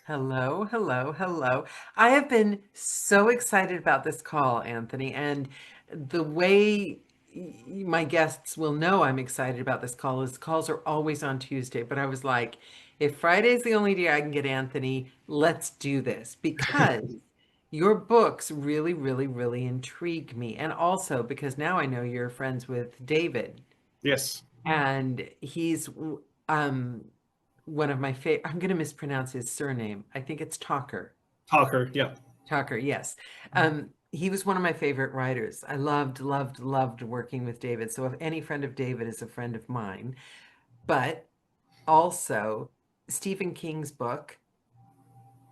Hello, hello, hello. I have been so excited about this call, Anthony, and the way my guests will know I'm excited about this call is calls are always on Tuesday, but I was like, if Friday's the only day I can get Anthony, let's do this because your books really, really, really intrigue me. And also because now I know you're friends with David, Yes. and he's um one of my favorite. I'm going to mispronounce his surname. I think it's Talker. Talker. Yeah. Talker, yes. He was one of my favorite writers. I loved, loved, loved working with David. So if any friend of David is a friend of mine, but also Stephen King's book,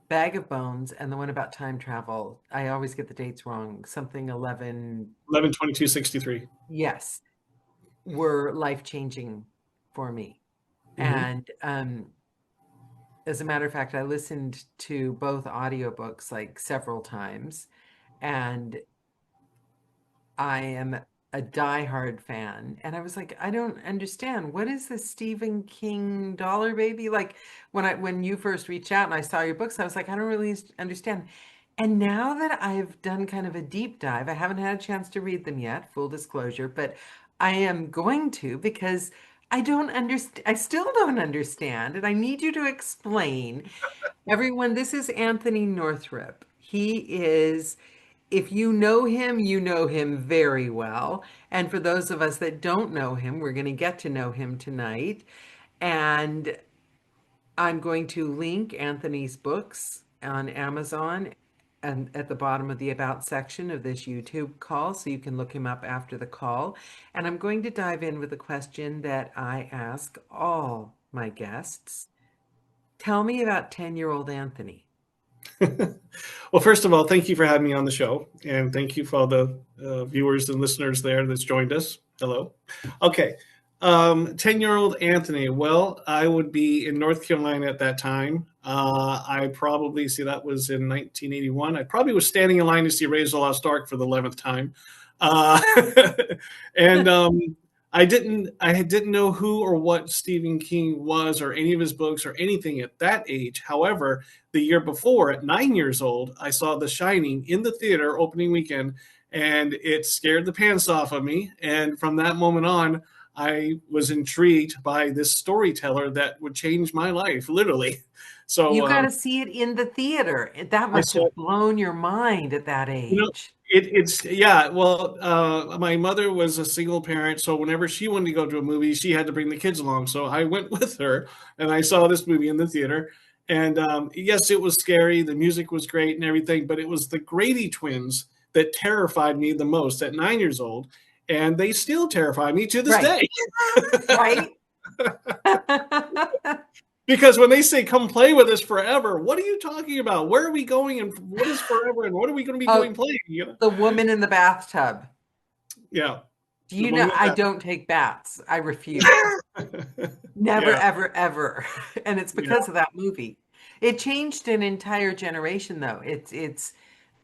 Bag of Bones, and the one about time travel. I always get the dates wrong. Something 11, 11/22/63. yes, were life-changing for me. Mm-hmm. And as a matter of fact, I listened to both audiobooks like several times, and I am a diehard fan. And I was like, I don't understand. What is this Stephen King dollar baby? Like when you first reached out and I saw your books, I was like, I don't really understand. And now that I've done kind of a deep dive, I haven't had a chance to read them yet, full disclosure, but I am going to because I don't understand. I still don't understand, and I need you to explain. Everyone, this is Anthony Northrup. He is, if you know him very well. And for those of us that don't know him, we're going to get to know him tonight. And I'm going to link Anthony's books on Amazon and at the bottom of the About section of this YouTube call, so you can look him up after the call. And I'm going to dive in with a question that I ask all my guests. Tell me about 10-year-old Anthony. Well, first of all, thank you for having me on the show, and thank you for all the viewers and listeners there that's joined us. Hello. Okay. 10-year-old Anthony. Well, I would be in North Carolina at that time. I probably see that was in 1981. I probably was standing in line to see Raiders of the Lost Ark for the 11th time. Uh, and I didn't know who or what Stephen King was or any of his books or anything at that age. However, the year before, at 9 years old, I saw The Shining in the theater opening weekend, and it scared the pants off of me. And from that moment on, I was intrigued by this storyteller that would change my life, literally. So You got to see it in the theater. That I must saw, have blown your mind at that you know, age. it's yeah. Well, my mother was a single parent, so whenever she wanted to go to a movie, she had to bring the kids along. So I went with her, and I saw this movie in the theater. And yes, it was scary. The music was great and everything, but it was the Grady twins that terrified me the most at 9 years old, and they still terrify me to this Right, day. right. Because when they say "come play with us forever," what are you talking about? Where are we going, and what is forever, and what are we going to be doing Oh, playing? You know? the woman in the bathtub. Yeah, Do the you know woman I in don't take baths. I refuse. that. Never, Yeah, ever, ever. And it's yeah, because of that movie. It changed an entire generation though. It's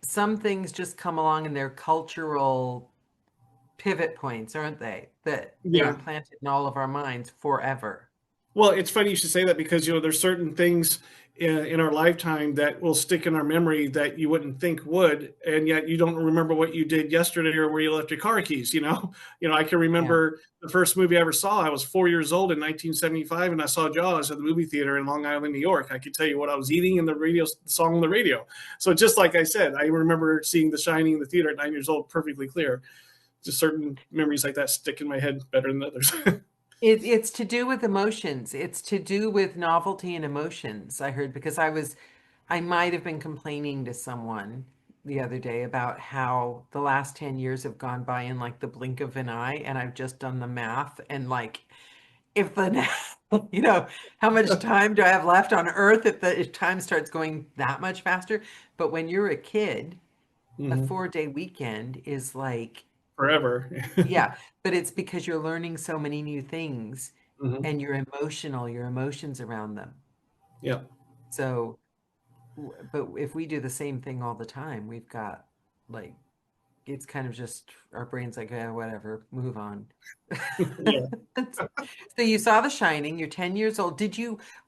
some things just come along and they're cultural pivot points, aren't they? That they're yeah. implanted in all of our minds forever. Well, it's funny you should say that because there's certain things in our lifetime that will stick in our memory that you wouldn't think would, and yet you don't remember what you did yesterday or where you left your car keys. I can Yeah. remember the first movie I ever saw. I was 4 years old in 1975, and I saw Jaws at the movie theater in Long Island, New York. I could tell you what I was eating and the song on the radio. So just like I said, I remember seeing The Shining in the theater at 9 years old, perfectly clear. Just certain memories like that stick in my head better than others. It's to do with emotions. It's to do with novelty and emotions, I heard, because I might have been complaining to someone the other day about how the last 10 years have gone by in like the blink of an eye, and I've just done the math and like if the how much time do I have left on Earth if time starts going that much faster? But when you're a kid, a Hmm. 4-day weekend is like, Forever. yeah, but it's because you're learning so many new things Hmm. and you're emotional, your emotions around them. Yeah. So, but if we do the same thing all the time, we've got like it's kind of just our brains like, yeah, whatever, move on. Yeah. So you saw The Shining, you're 10 years old.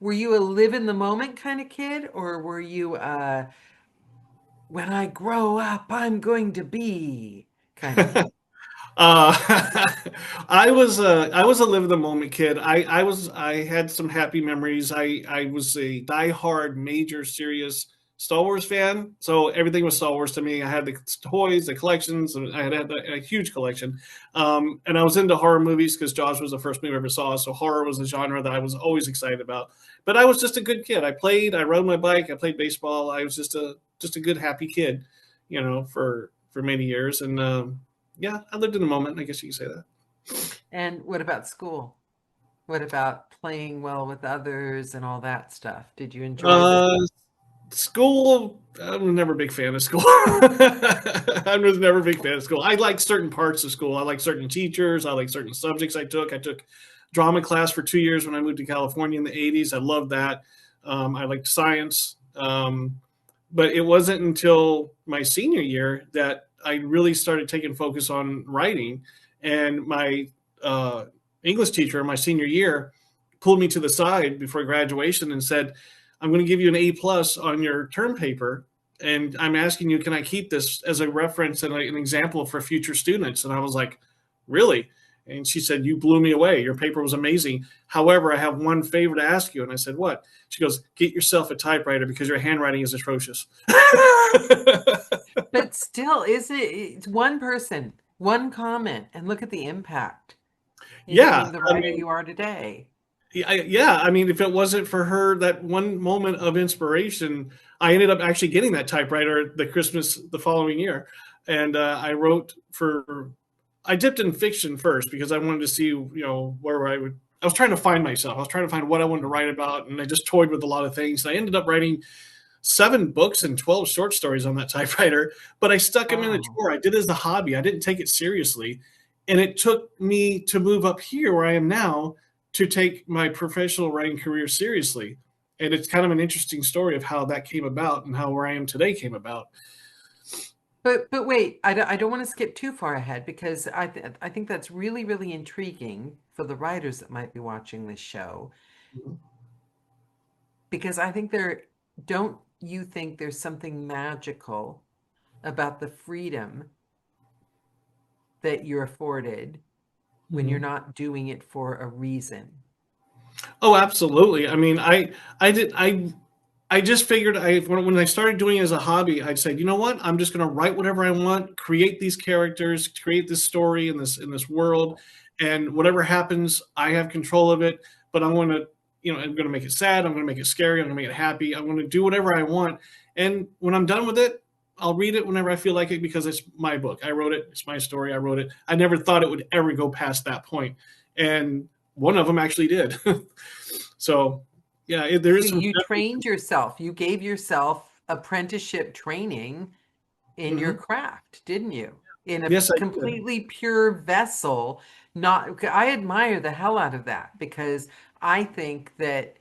Were you a live in the moment kind of kid, or were you when I grow up, I'm going to be kind of kid? Uh, I was a live in the moment kid. I had some happy memories. I was a diehard, major, serious Star Wars fan. So everything was Star Wars to me. I had the toys, the collections, and I had a huge collection. And I was into horror movies because Jaws was the first movie I ever saw. So horror was a genre that I was always excited about. But I was just a good kid. I rode my bike, I played baseball. I was just a good, happy kid, for many years. And yeah, I lived in the moment. I guess you could say that. And what about school? What about playing well with others and all that stuff? Did you enjoy the Uh, School, I was never a big fan of school. I was never a big fan of school. I like certain parts of school. I like certain teachers. I like certain subjects I took. I took drama class for 2 years when I moved to California in the 80s. I loved that. I liked science. But it wasn't until my senior year that I really started taking focus on writing. And my uh, English teacher my senior year pulled me to the side before graduation and said, I'm going to give you an A+ on your term paper. And I'm asking you, can I keep this as a reference and an example for future students? And I was like, really? And she said, you blew me away. Your paper was amazing. However, I have one favor to ask you. And I said, what? She goes, get yourself a typewriter because your handwriting is atrocious. But still, it's one person, one comment, and look at the impact in Yeah. being the I writer mean, you are today. yeah. I mean, if it wasn't for her, that one moment of inspiration, I ended up actually getting that typewriter the Christmas the following year. And I dipped in fiction first because I wanted to see, where I was trying to find myself. I was trying to find what I wanted to write about. And I just toyed with a lot of things. And I ended up writing 7 books and 12 short stories on that typewriter, but I stuck them in a Wow. drawer. I did it as a hobby. I didn't take it seriously. And it took me to move up here where I am now to take my professional writing career seriously. And it's kind of an interesting story of how that came about and how where I am today came about. But wait, I don't want to skip too far ahead because I think that's really, really intriguing for the writers that might be watching this show. Mhm. Because don't you think there's something magical about the freedom that you're afforded when you're Mhm. not doing it for a reason? Oh, absolutely. I mean, I did, I just figured when I started doing it as a hobby, I'd say, you know what? I'm just going to write whatever I want, create these characters, create this story in this world, and whatever happens, I have control of it. But I'm going to make it sad. I'm going to make it scary. I'm going to make it happy. I'm going to do whatever I want. And when I'm done with it, I'll read it whenever I feel like it because it's my book. I wrote it. It's my story. I wrote it. I never thought it would ever go past that point, and one of them actually did. So yeah, there So is some. you trained yourself, you gave yourself apprenticeship training in your Mhm. craft, didn't you? In a Yes, I did. completely pure vessel. Not, I admire the hell out of that because I think that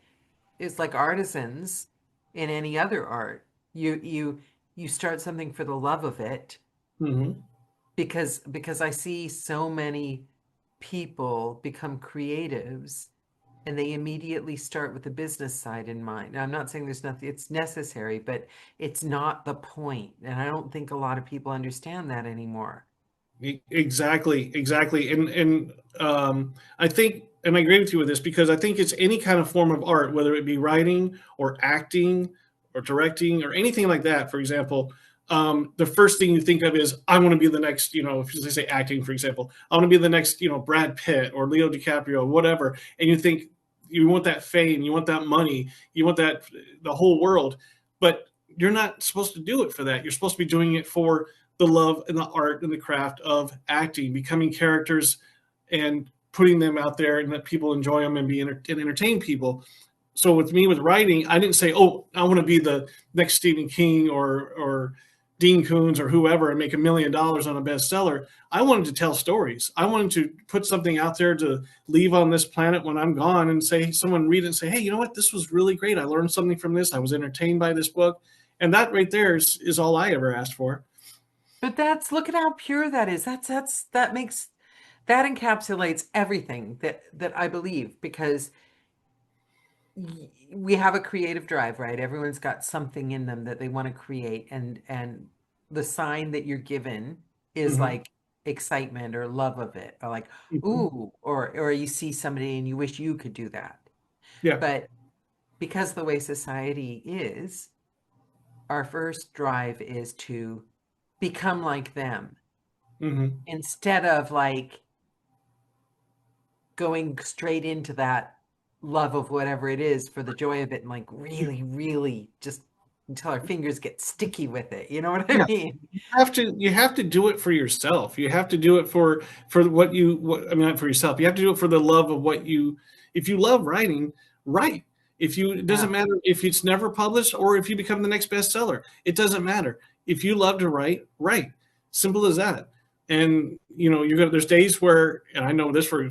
it's like artisans in any other art. You start something for the love of it Mhm. because I see so many people become creatives and they immediately start with the business side in mind. Now, I'm not saying there's nothing, it's necessary, but it's not the point. And I don't think a lot of people understand that anymore. Exactly, exactly. I think, and I agree with you with this because I think it's any kind of form of art, whether it be writing or acting or directing or anything like that. For example, the first thing you think of is I want to be the next. If they say acting, for example, I want to be the next. Brad Pitt or Leo DiCaprio, whatever. And you think you want that fame, you want that money, you want that the whole world, but you're not supposed to do it for that. You're supposed to be doing it for the love and the art and the craft of acting, becoming characters and putting them out there and let people enjoy them and and entertain people. So with me with writing, I didn't say, "Oh, I want to be the next Stephen King or Dean Koontz or whoever and make $1 million on a bestseller." I wanted to tell stories. I wanted to put something out there to leave on this planet when I'm gone and say someone read it and say, "Hey, you know what? This was really great. I learned something from this. I was entertained by this book." And that right there is all I ever asked for. But that's look at how pure that is. That makes that encapsulates everything that I believe because we have a creative drive, right? Everyone's got something in them that they want to create, and the sign that you're given is Hmm. like excitement or love of it, or like Hmm. ooh, or you see somebody and you wish you could do that. Yeah. But because the way society is, our first drive is to become like them Hmm. instead of like going straight into that love of whatever it is for the joy of it and like really, really just until our fingers get sticky with it. You know what I Yeah. mean? You have to do it for yourself. You have to do it for what I mean, not for yourself. You have to do it for the love of what you. If you love writing, write. If you, it doesn't Yeah. matter if it's never published or if you become the next bestseller. It doesn't matter. If you love to write, write. Simple as that. And you're gonna. There's days where, and I know this for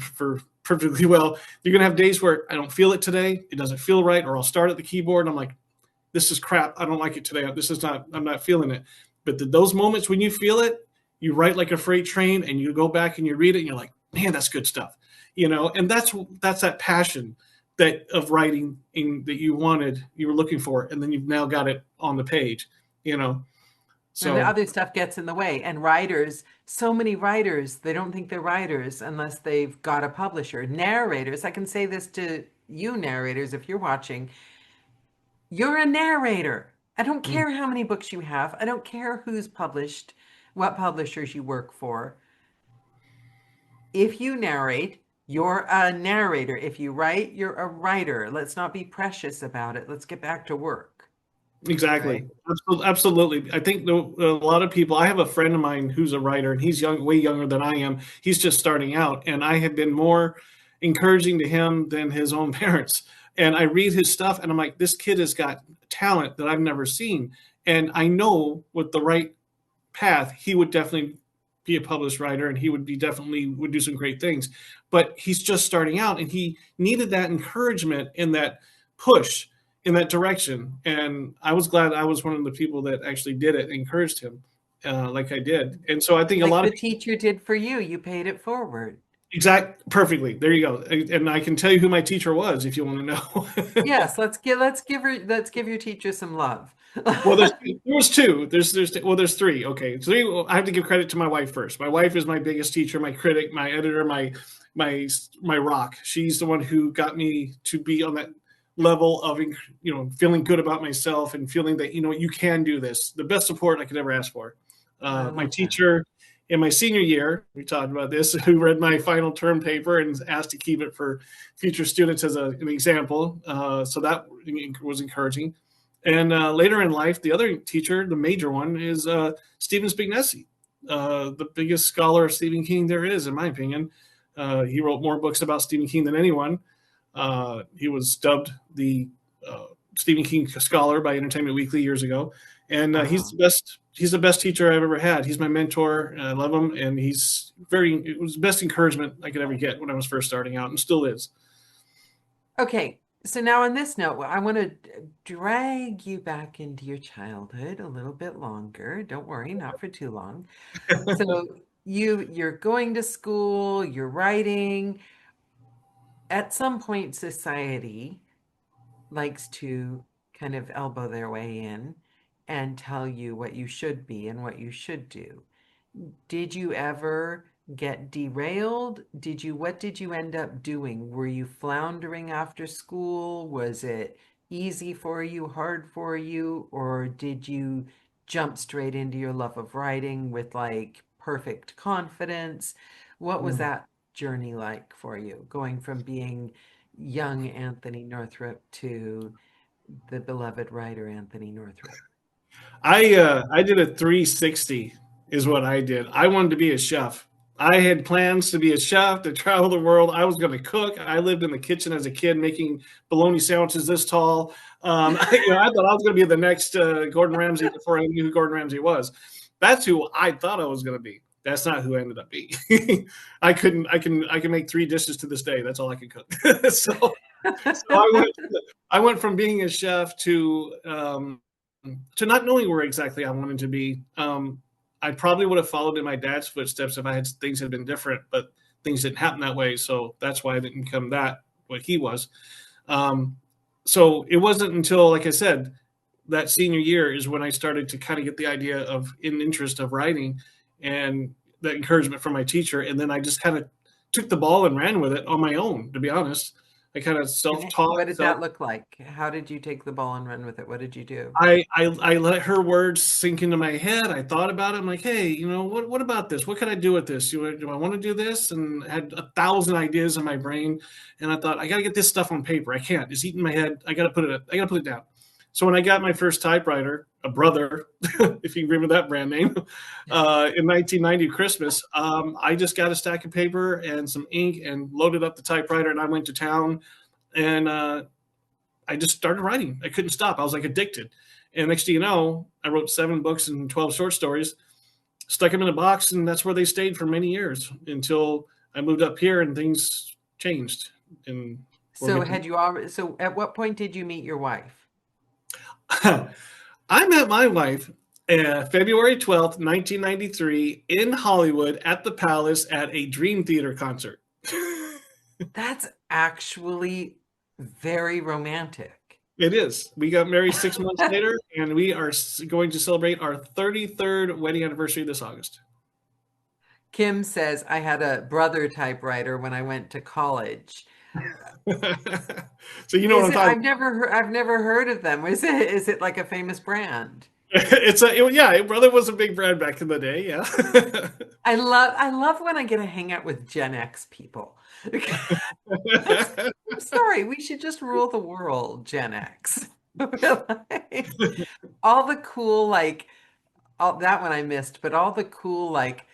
perfectly well. You're gonna have days where I don't feel it today. It doesn't feel right, or I'll start at the keyboard and I'm like, this is crap. I don't like it today. This is not. I'm not feeling it. But those moments when you feel it, you write like a freight train, and you go back and you read it, and you're like, man, that's good stuff. And that's that passion that of writing that you were looking for, and then you've now got it on the page. You know, And the so other stuff gets in the way. And writers, so many writers, they don't think they're writers unless they've got a publisher. Narrators, I can say this to you, narrators, if you're watching, you're a narrator. I don't mm, care how many books you have. I don't care who's published, what publishers you work for. If you narrate, you're a narrator. If you write, you're a writer. Let's not be precious about it. Let's get back to work, right? exactly. Absolutely. I think a lot of people, I have a friend of mine who's a writer, and he's young, way younger than I am. He's just starting out. And I have been more encouraging to him than his own parents. And I read his stuff and I'm like, this kid has got talent that I've never seen. And I know with the right path, he would definitely be a published writer, and he would be definitely would do some great things. But he's just starting out, and he needed that encouragement and that push in that direction. And I was glad I was one of the people that actually did it, encouraged him, like I did. And so I think a Like lot the of people, teacher did for you, you paid it forward. perfectly. There you go. And I can tell you who my teacher was if you want to know. Yes, let's give your teacher some love. Well, there was two. There's three. Okay, three. Well, I have to give credit to my wife first. My wife is my biggest teacher, my critic, my editor, my my rock. She's the one who got me to be on that level of feeling good about myself and feeling that you can do this. The best support I could ever ask for. I My love that. teacher in my senior year, we talked about this, who read my final term paper and asked to keep it for future students as an example. So that was encouraging. And later in life, the other teacher, the major one, is Stephen Spignesi, the biggest scholar of Stephen King there is, in my opinion. He wrote more books about Stephen King than anyone. He was dubbed the uh, Stephen King scholar by Entertainment Weekly years ago, and he's Wow. the best. He's the best teacher I've ever had. He's my mentor. And I love him, and it was the best encouragement I could ever get when I was first starting out, and still is. Okay, so now on this note, I want to drag you back into your childhood a little bit longer. Don't worry, not for too long. So you're going to school, you're writing. At some point, society likes to kind of elbow their way in and tell you what you should be and what you should do. Did you ever get derailed? What did you end up doing? Were you floundering after school? Was it easy for you, hard for you, or did you jump straight into your love of writing with like perfect confidence? What was Mm. that journey like for you, going from being young Anthony Northrup to the beloved writer Anthony Northrup? I did a 360 is what I did. I wanted to be a chef. I had plans to be a chef, to travel the world. I was going to cook. I lived in the kitchen as a kid making bologna sandwiches this tall. I thought I was going to be the next Gordon Ramsay before I knew who Gordon Ramsay was. That's who I thought I was going to be. That's not who I ended up being. I can make three dishes to this day. That's all I can cook. So I went from being a chef to not knowing where exactly I wanted to be. I probably would have followed in my dad's footsteps if I had things had been different, but things didn't happen that way. So that's why I didn't become that what he was. Um, so it wasn't until, like I said, that senior year is when I started to kind of get the idea of in interest of writing and that encouragement from my teacher. And then I just kind of took the ball and ran with it on my own, to be honest. I kind of And self-taught, what did that look like? How did you take the ball and run with it? What did you do? I let her words sink into my head. I thought about it. I'm like, hey, what about this? What can I do with this? Do I want to do this? And I had 1,000 ideas in my brain. And I thought, I got to get this stuff on paper. I can't. It's eating my head. I got to put it down. So when I got my first typewriter, a Brother, if you can remember that brand name, in 1990 Christmas, I just got a stack of paper and some ink and loaded up the typewriter, and I went to town and I just started writing. I couldn't stop. I was like addicted. And next thing you know, I wrote 7 books and 12 short stories, stuck them in a box, and that's where they stayed for many years until I moved up here and things changed. And we're So making. had you already, so at what point did you meet your wife? I met my wife February 12th, 1993, in Hollywood at the Palace at a Dream Theater concert. That's actually very romantic. It is. We got married 6 months later, and we are going to celebrate our 33rd wedding anniversary this August. Kim says I had a Brother typewriter when I went to college. So you know what Is I'm it? talking. I've never heard of them. Is it like a famous brand? Yeah, brother was a big brand back in the day. Yeah. I love when I get to hang out with Gen X people. I'm sorry, we should just rule the world, Gen X. All the cool, like, all that one I missed, but all the cool, like,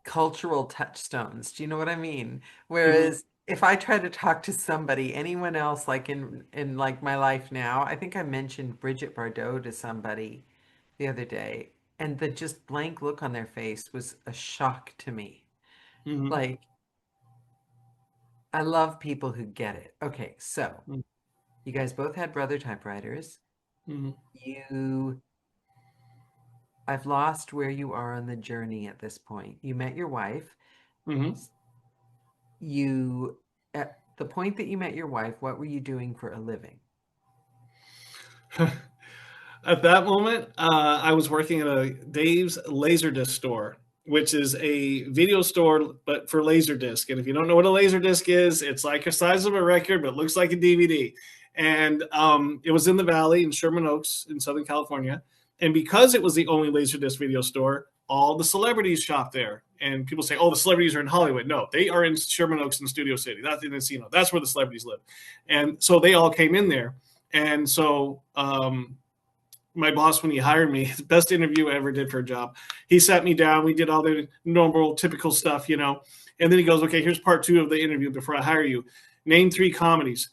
cultural touchstones. Do you know what I mean? Mhm, Whereas if I try to talk to somebody, anyone else, like in like my life now, I think I mentioned Bridget Bardot to somebody the other day, and the just blank look on their face was a shock to me. mhm, Like, I love people who get it. Okay, so mhm, you guys both had Brother typewriters. mhm, You, I've lost where you are on the journey at this point. You met your wife. mhm. You, at the point that you met your wife, what were you doing for a living? At that moment, I was working at a Dave's Laserdisc store, which is a video store, but for Laserdisc. And if you don't know what a Laserdisc is, it's like the size of a record, but looks like a DVD. And it was in the Valley in Sherman Oaks in Southern California. And because it was the only Laserdisc video store, all the celebrities shop there. And people say, oh, the celebrities are in Hollywood. No, they are in Sherman Oaks in Studio City. That's in Encino. That's where the celebrities live. And so they all came in there. And so my boss, when he hired me, the best interview I ever did for a job. He sat me down. We did all the normal, typical stuff, And then he goes, okay, here's part 2 of the interview before I hire you. Name 3 comedies.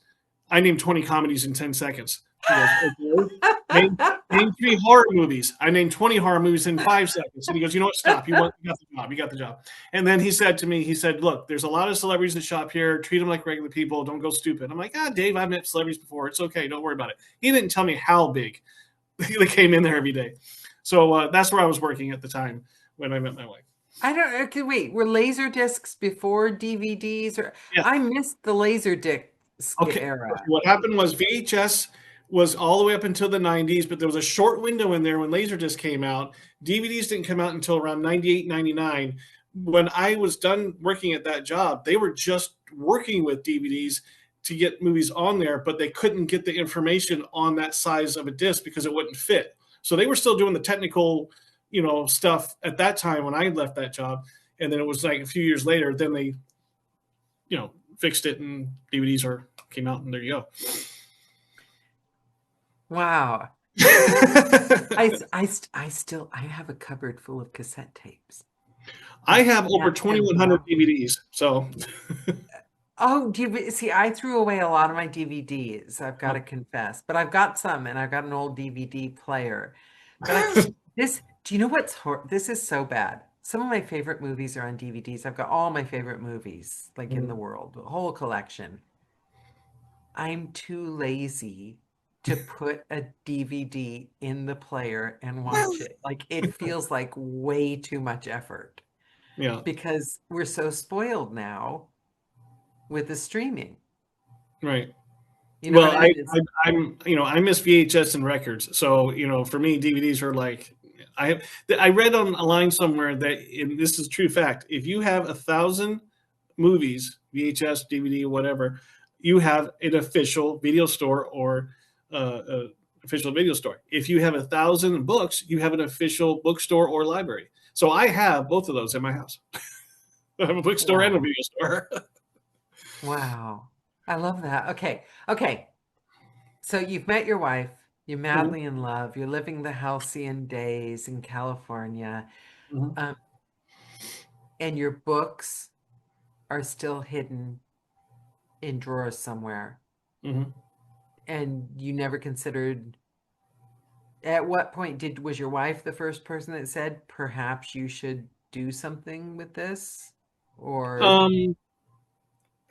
I named 20 comedies in 10 seconds. He goes, okay. Name 3 horror movies. I named 20 horror movies in 5 seconds. And he goes, you know what? Stop. You got the job. You got the job. And then he said to me, he said, look, there's a lot of celebrities that shop here. Treat them like regular people. Don't go stupid. I'm like, Dave, I've met celebrities before. It's okay. Don't worry about it. He didn't tell me how big. They came in there every day. So that's where I was working at the time when I met my wife. I don't, okay, wait, were laser discs before DVDs or Yes. I missed the laser disc Okay. era. What happened was VHS was all the way up until the 90s, but there was a short window in there when Laserdisc came out. DVDs didn't come out until around 98, 99. When I was done working at that job, they were just working with DVDs to get movies on there, but they couldn't get the information on that size of a disc because it wouldn't fit. So they were still doing the technical, stuff at that time when I left that job. And then it was like a few years later, then they, fixed it and DVDs came out and there you go. Wow. I have a cupboard full of cassette tapes. I have over Can't send them 2,100 out. DVDs. So Oh, do you see? I threw away a lot of my DVDs, I've got to confess, but I've got some, and I've got an old DVD player. But do you know this is so bad. Some of my favorite movies are on DVDs. I've got all my favorite movies, like in the world, a whole collection. I'm too lazy to put a DVD in the player and watch it. Like it feels like way too much effort Yeah. because we're so spoiled now with the streaming. Right. You know Well, what I mean? It's I'm I miss VHS and records. So for me, DVDs are like I I read on a line somewhere that, and this is a true fact, if you have 1,000 movies, VHS, DVD, whatever, you have an official video store or official video store. If you have 1,000 books, you have an official bookstore or library. So I have both of those in my house. I have a bookstore and a wow. video store. Wow. I love that. Okay. Okay. So you've met your wife, you're Mhm, madly in love, you're living the halcyon days in California, mhm, um, and your books are still hidden in drawers somewhere. mhm. And you never considered, at what point was your wife the first person that said, perhaps you should do something with this? Or, Um,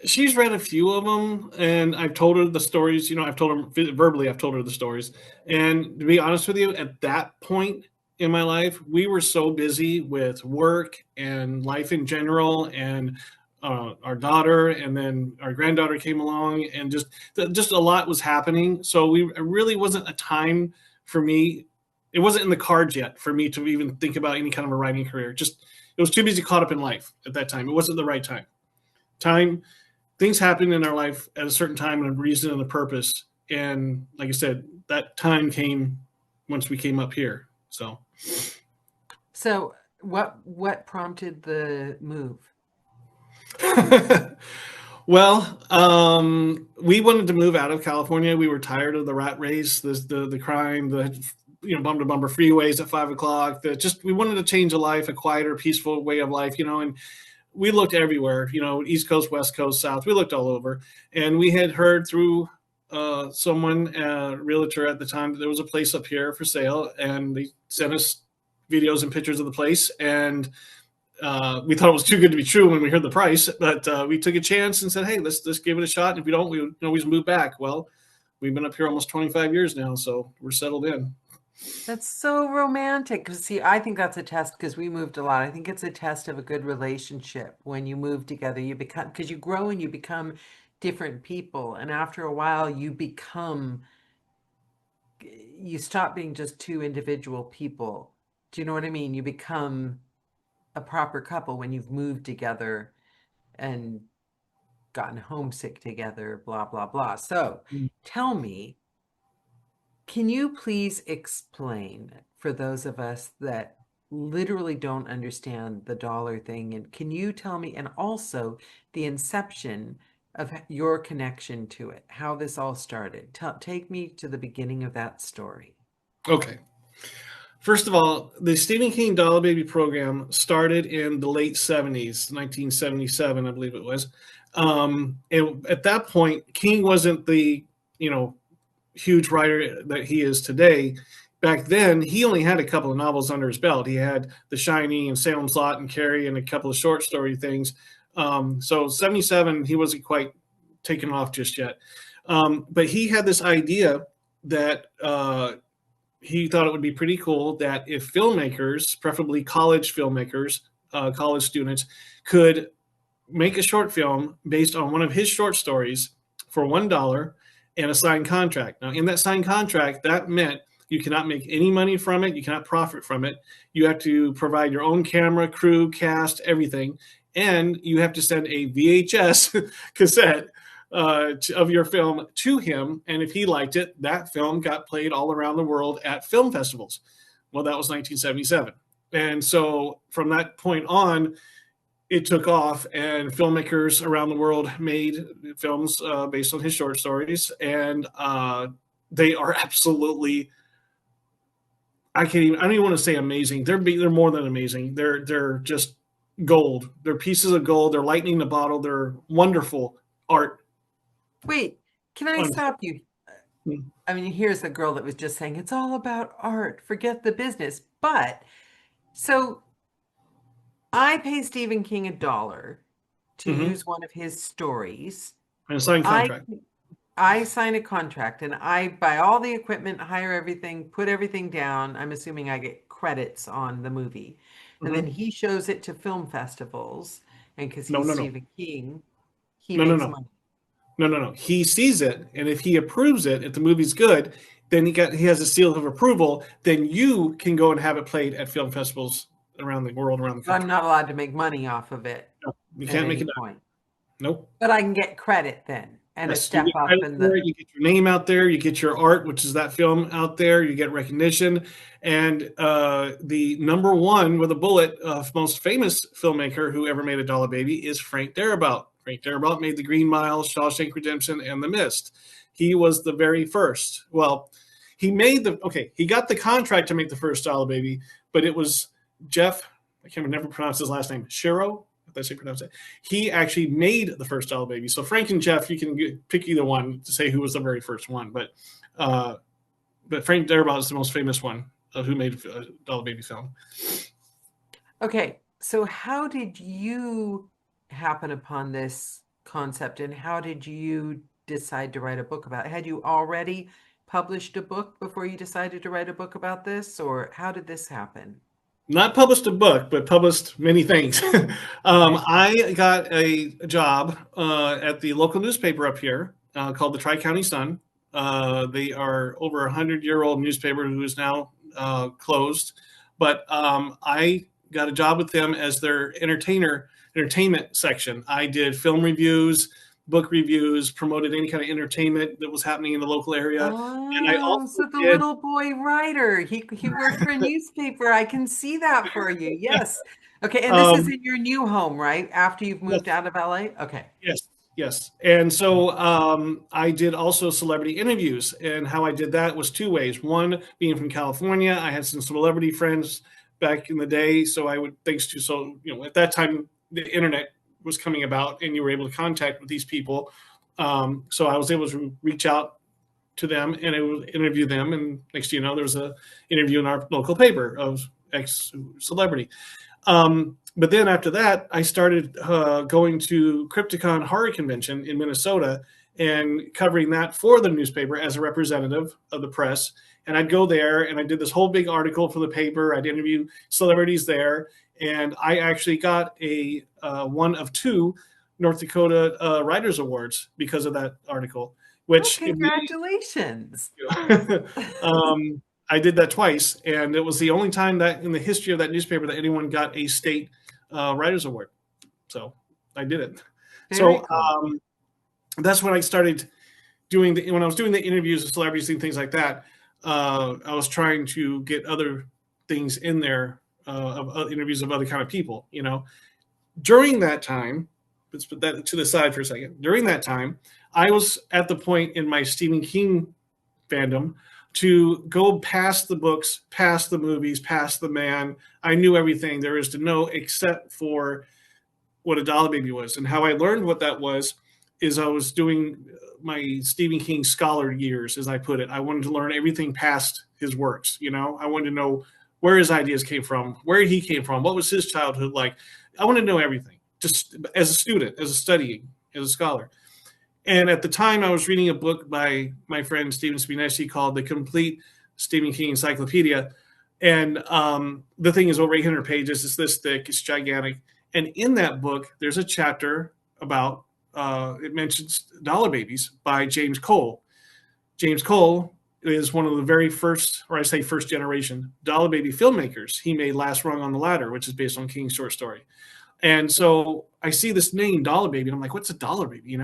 she's read a few of them, and I've told her the stories. I've told her verbally. I've told her the stories, and to be honest with you, at that point in my life, we were so busy with work and life in general, and our daughter, and then our granddaughter came along, and just a lot was happening. So it really wasn't a time for me. It wasn't in the cards yet for me to even think about any kind of a writing career. Just it was too busy caught up in life at that time. It wasn't the right time. Time Things happen in our life at a certain time and a reason and a purpose. And like I said, that time came once we came up here. So, so what prompted the move? well, we wanted to move out of California. We were tired of the rat race, the crime, the bumper to bumper freeways at 5 o'clock. Just we wanted to change a life, a quieter, peaceful way of life. And we looked everywhere, East Coast, West Coast, South. We looked all over. And we had heard through someone, a realtor at the time, that there was a place up here for sale. And they sent us videos and pictures of the place. And we thought it was too good to be true when we heard the price. But we took a chance and said, hey, let's give it a shot. And if we don't, we can always move back. Well, we've been up here almost 25 years now. So we're settled in. That's so romantic. 'Cause see, I think that's a test because we moved a lot. I think it's a test of a good relationship when you move together. You become, because you grow and you become different people. And after a while, you stop being just two individual people. Do you know what I mean? You become a proper couple when you've moved together and gotten homesick together, blah, blah, blah. So tell me, can you please explain for those of us that literally don't understand the dollar thing? And can you tell me, and also the inception of your connection to it, how this all started? Take me to the beginning of that story. Okay. First of all, the Stephen King Dollar Baby program started in the late 70s, 1977, I believe it was. And at that point, King wasn't the, huge writer that he is today. Back then, he only had a couple of novels under his belt. He had The Shining and Salem's Lot and Carrie and a couple of short story things. So 77, he wasn't quite taken off just yet. But he had this idea that he thought it would be pretty cool that if filmmakers, preferably college filmmakers, college students, could make a short film based on one of his short stories for $1 and a signed contract. Now, in that signed contract, that meant you cannot make any money from it, you cannot profit from it. You have to provide your own camera, crew, cast, everything, and you have to send a VHS cassette of your film to him. And if he liked it, that film got played all around the world at film festivals. Well, that was 1977. And so from that point on, it took off, and filmmakers around the world made films based on his short stories. And they are absolutely, I don't even want to say amazing. They're more than amazing. They're just gold. They're pieces of gold. They're lightning in the bottle. They're wonderful art. Wait, can I stop you? I mean, here's the girl that was just saying it's all about art, forget the business. But so I pay Stephen King $1 to Mm-hmm. use one of his stories. And a signed I contract. I sign a contract and I buy all the equipment, hire everything, put everything down. I'm assuming I get credits on the movie. And then Mhm. he shows it to film festivals. And because No, he's no, no, Stephen King, he no, no, makes no, money. no, no, no. He sees it, and if he approves it, if the movie's good, then he has a seal of approval. Then you can go and have it played at film festivals around the world, around the But I'm country. not allowed to make money off of it No, you at can't make any it done. point. Nope. But I can get credit then and a Yes, you step get up credit in for the. it. You get your name out there. You get your art, which is that film out there. You get recognition. And the number one with a bullet, most famous filmmaker who ever made a dollar baby is Frank Darabont. Frank Darabont made The Green Mile, Shawshank Redemption, and The Mist. He was the very first. Well, he got the contract to make the first dollar baby, but it was Jeff, I can never pronounce his last name, Shiro, if that's how you pronounce it. He actually made the first doll baby. So Frank and Jeff, you can pick either one to say who was the very first one, uh, but Frank Darabont is the most famous one of who made a doll baby film. Okay, so how did you happen upon this concept and how did you decide to write a book about it? Had you already published a book before you decided to write a book about this, or how did this happen? Not published a book, but published many things. Okay. I got a job at the local newspaper up here called the Tri County Sun. They are over 100-year-old newspaper who is now closed, but I got a job with them as their entertainment section. I did film reviews, book reviews, promoted any kind of entertainment that was happening in the local area, and I Oh, also so the did. little boy writer, he worked for a newspaper. I can see that for you. Yes. Okay, and this is Um, in your new home, right? After you've moved yes, out of LA? Okay. yes, yes. And so I did also celebrity interviews, and how I did that was two ways. One, being from California, I had some celebrity friends back in the day, so I would thanks to so at that time the internet was coming about, and you were able to contact with these people. So I was able to reach out to them and I would interview them, and next thing you know, there was a interview in our local paper of ex celebrity. But then after that, I started going to Crypticon Horror Convention in Minnesota and covering that for the newspaper as a representative of the press. And I'd go there and I did this whole big article for the paper. I'd interview celebrities there. And I actually got a one of two North Dakota Writers Awards because of that article, Oh, which immediately, congratulations. I did that twice, and it was the only time that in the history of that newspaper that anyone got a state writers award. So I did it. Very So cool. that's when I started when I was doing the interviews with celebrities and things like that. I was trying to get other things in there of interviews of other kind of people. During that time, let's put that to the side for a second. During that time, I was at the point in my Stephen King fandom to go past the books, past the movies, past the man. I knew everything there is to know except for what a dollar baby was. And how I learned what that was is I was doing my Stephen King scholar years, as I put it. I wanted to learn everything past his works. I wanted to know where his ideas came from, where he came from, what was his childhood like. I wanted to know everything, just as a student, as a studying, as a scholar. And at the time, I was reading a book by my friend Stephen Spinesci called The Complete Stephen King Encyclopedia. And the thing is over 800 pages. It's this thick. It's gigantic. And in that book, there's a chapter about, it mentions Dollar Babies by James Cole. James Cole is one of the very first, or I say first generation, Dollar Baby filmmakers. He made Last Rung on the Ladder, which is based on King's short story. And so I see this name, Dollar Baby, and I'm like, what's a Dollar Baby,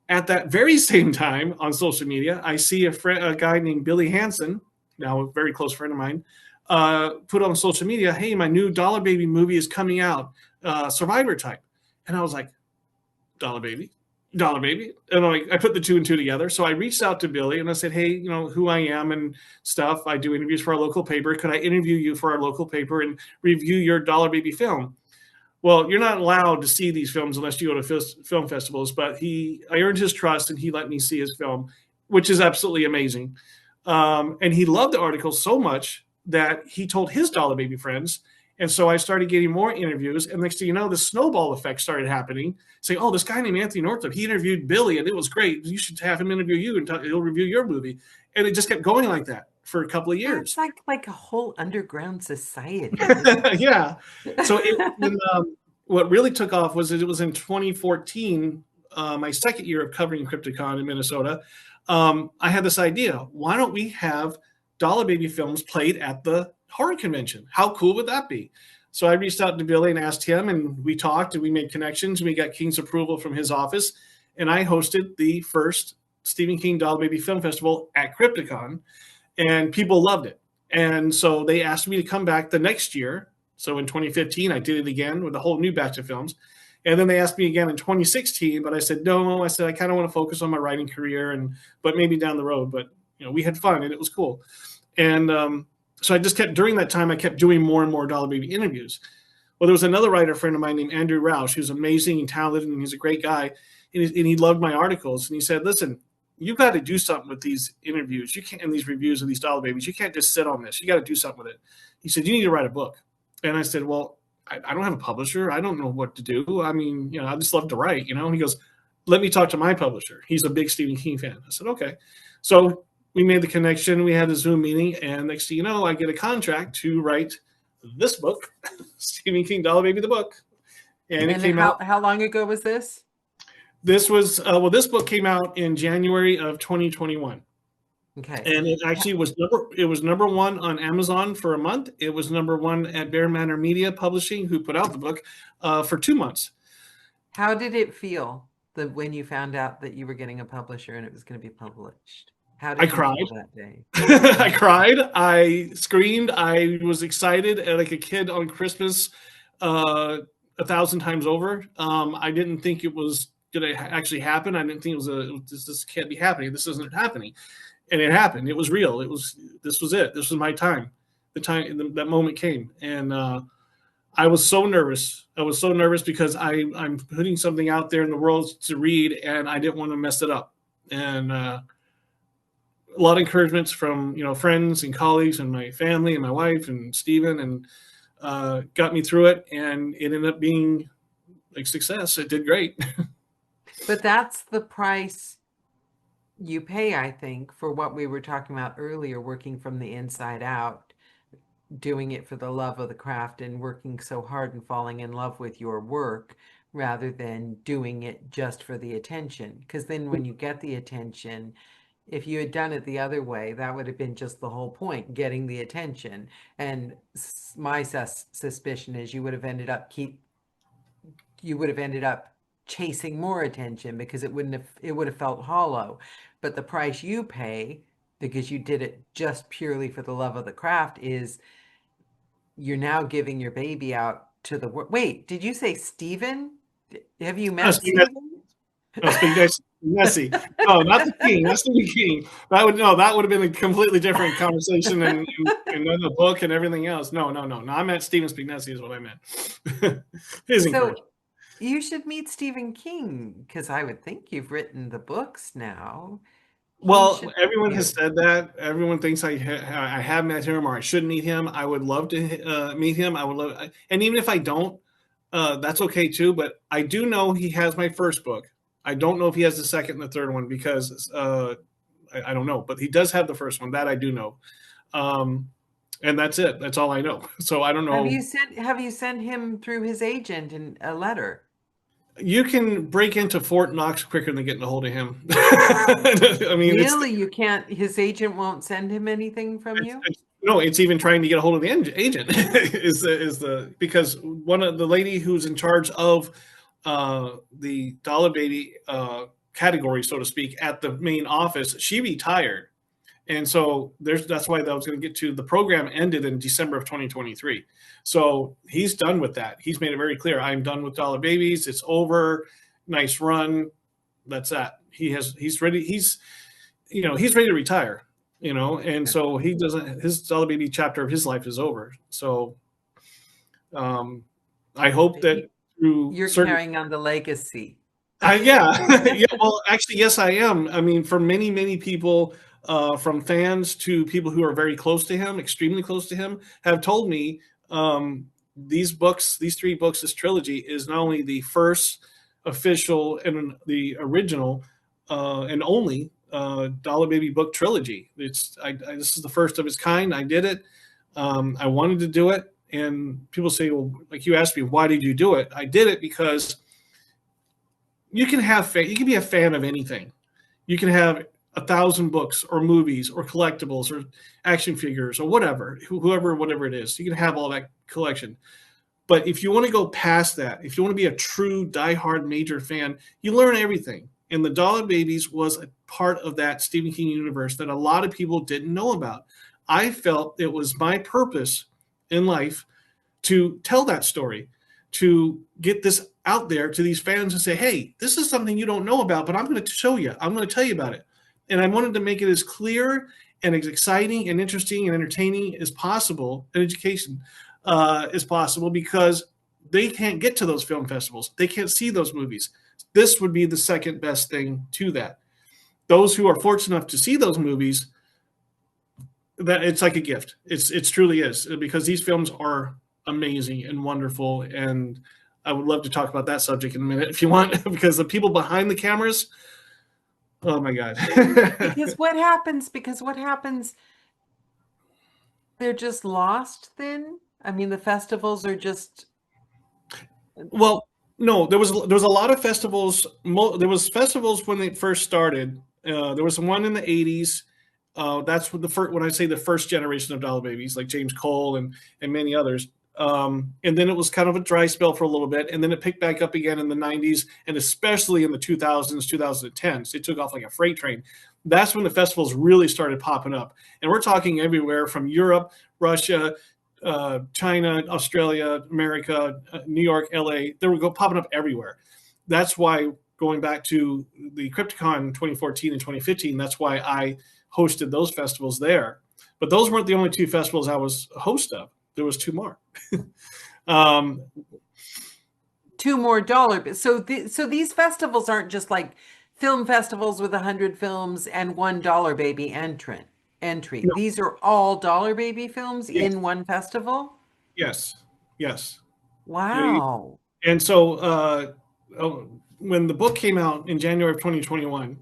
At that very same time on social media, I see a guy named Billy Hansen, now a very close friend of mine, put on social media, hey, my new Dollar Baby movie is coming out, Survivor type. And I was like, Dollar Baby? Dollar Baby? And I put the two and two together. So I reached out to Billy and I said, hey, who I am and stuff. I do interviews for our local paper. Could I interview you for our local paper and review your Dollar Baby film? Well, you're not allowed to see these films unless you go to film festivals, but I earned his trust and he let me see his film, which is absolutely amazing. And he loved the article so much that he told his Dollar Baby friends, And so I started getting more interviews. And next thing you know, the snowball effect started happening, saying, oh, this guy named Anthony Northrup, he interviewed Billy and it was great. You should have him interview you and he'll review your movie. And it just kept going like that for a couple of Yeah, it's years. like a whole underground society. Yeah. So what really took off was that it was in 2014, my second year of covering Crypticon in Minnesota. I had this idea. Why don't we have Dollar Baby films played at the horror convention? How cool would that be? So I reached out to Billy and asked him, and we talked and we made connections. And we got King's approval from his office. And I hosted the first Stephen King Dollar Baby Film Festival at Crypticon, and people loved it. And so they asked me to come back the next year. So in 2015, I did it again with a whole new batch of films. And then they asked me again in 2016, but I said, no, I said, I kind of want to focus on my writing career, but maybe down the road. But, we had fun and it was cool. And so I just kept, during that time, I kept doing more and more Dollar Baby interviews. Well, there was another writer friend of mine named Andrew Roush, who's amazing and talented, and he's a great guy. And he loved my articles. And he said, listen, you've got to do something with these interviews. You can't, and these reviews of these Dollar Babies. You can't just sit on this. You got to do something with it. He said, you need to write a book. And I said, well, I don't have a publisher. I don't know what to do. I mean, I just love to write, And he goes, let me talk to my publisher. He's a big Stephen King fan. I said, okay. So we made the connection. We had a Zoom meeting. And next thing you know, I get a contract to write this book, Stephen King Dollar Baby, the book. And it came out. How long ago was this? This was, this book came out in January of 2021. Okay. And it actually was number one on Amazon for a month. It was number one at Bear Manor Media Publishing, who put out the book, for 2 months. How did it feel when you found out that you were getting a publisher and it was going to be published? How did you feel that day? I cried. I screamed. I was excited like a kid on Christmas, 1,000 times over. I didn't think it was going to actually happen. I didn't think this can't be happening. This isn't happening. And it happened. It was real. This was it. This was my time. That moment came. And I was so nervous. I was so nervous because I'm putting something out there in the world to read, and I didn't want to mess it up. And a lot of encouragements from, friends and colleagues and my family and my wife and Stephen, and got me through it. And it ended up being a success. It did great. But that's the price you pay, I think, for what we were talking about earlier, working from the inside out, doing it for the love of the craft and working so hard and falling in love with your work rather than doing it just for the attention. Because then when you get the attention, if you had done it the other way, that would have been just the whole point, getting the attention. And my suspicion is you would have ended up chasing more attention because it would have felt hollow. But the price you pay, because you did it just purely for the love of the craft, is you're now giving your baby out to the world. Wait, did you say Stephen? Have you met Stephen? Messy. No, not the King. That's the King. That would have been a completely different conversation and the book and everything else. No. I meant Stephen Spignesi is what I meant. So you should meet Stephen King, because I would think you've written the books now. Well, everyone has said that. Everyone thinks I have met him or I should meet him. I would love to meet him. I would love, and even if I don't, that's okay too. But I do know he has my first book. I don't know if he has the second and the third one because I don't know. But he does have the first one. That I do know. And that's it. That's all I know. So I don't know. Have you sent him through his agent in a letter? You can break into Fort Knox quicker than getting a hold of him. I mean, really, you can't. His agent won't send him anything from you. No, it's even trying to get a hold of the agent. Because one of the lady who's in charge of the Dollar Baby category, so to speak, at the main office, she retired. And so that's why I was going to get to, the program ended in December of 2023. So he's done with that. He's made it very clear. I'm done with Dollar Babies. It's over. Nice run. That's that. He's ready. He's ready to retire, and so he doesn't, his Dollar Baby chapter of his life is over. So I hope that you're carrying on the legacy. Yeah. Well, actually, yes, I am. I mean, for many, many people, from fans to people who are very close to him, extremely close to him, have told me these books, these three books, this trilogy is not only the first official and the original and only Dollar Baby book trilogy. This is the first of its kind. I did it. I wanted to do it, and people say, well, like you asked me, why did you do it? I did it because you can be a fan of anything. You can have 1,000 books or movies or collectibles or action figures or whatever, whatever it is. You can have all that collection. But if you want to go past that, if you want to be a true diehard major fan, you learn everything. And the Dollar Babies was a part of that Stephen King universe that a lot of people didn't know about. I felt it was my purpose in life to tell that story, to get this out there to these fans and say, hey, this is something you don't know about, but I'm going to show you. I'm going to tell you about it. And I wanted to make it as clear and as exciting and interesting and entertaining as possible, and education as possible, because they can't get to those film festivals. They can't see those movies. This would be the second best thing to that. Those who are fortunate enough to see those movies, that it's like a gift. It truly is, because these films are amazing and wonderful. And I would love to talk about that subject in a minute if you want, because the people behind the cameras, oh my God. Because what happens? They're just lost then? I mean, the festivals are just. Well, no, there was a lot of festivals. There was festivals when they first started. There was one in the '80s. That's what the first, when I say the first generation of Dollar Babies, like James Cole and many others. And then it was kind of a dry spell for a little bit, and then it picked back up again in the '90s, and especially in the 2000s, 2010s. It took off like a freight train. That's when the festivals really started popping up, and we're talking everywhere from Europe, Russia, China, Australia, America, New York, LA. They were popping up everywhere. That's why, going back to the Crypticon 2014 and 2015, that's why I hosted those festivals there. But those weren't the only two festivals I was a host of. There was two more. um, Two more dollar. So these festivals aren't just like film festivals with 100 films and $1 baby entry. no, These are all Dollar Baby films yes, in one festival? yes, yes. Wow. And so when the book came out in January of 2021,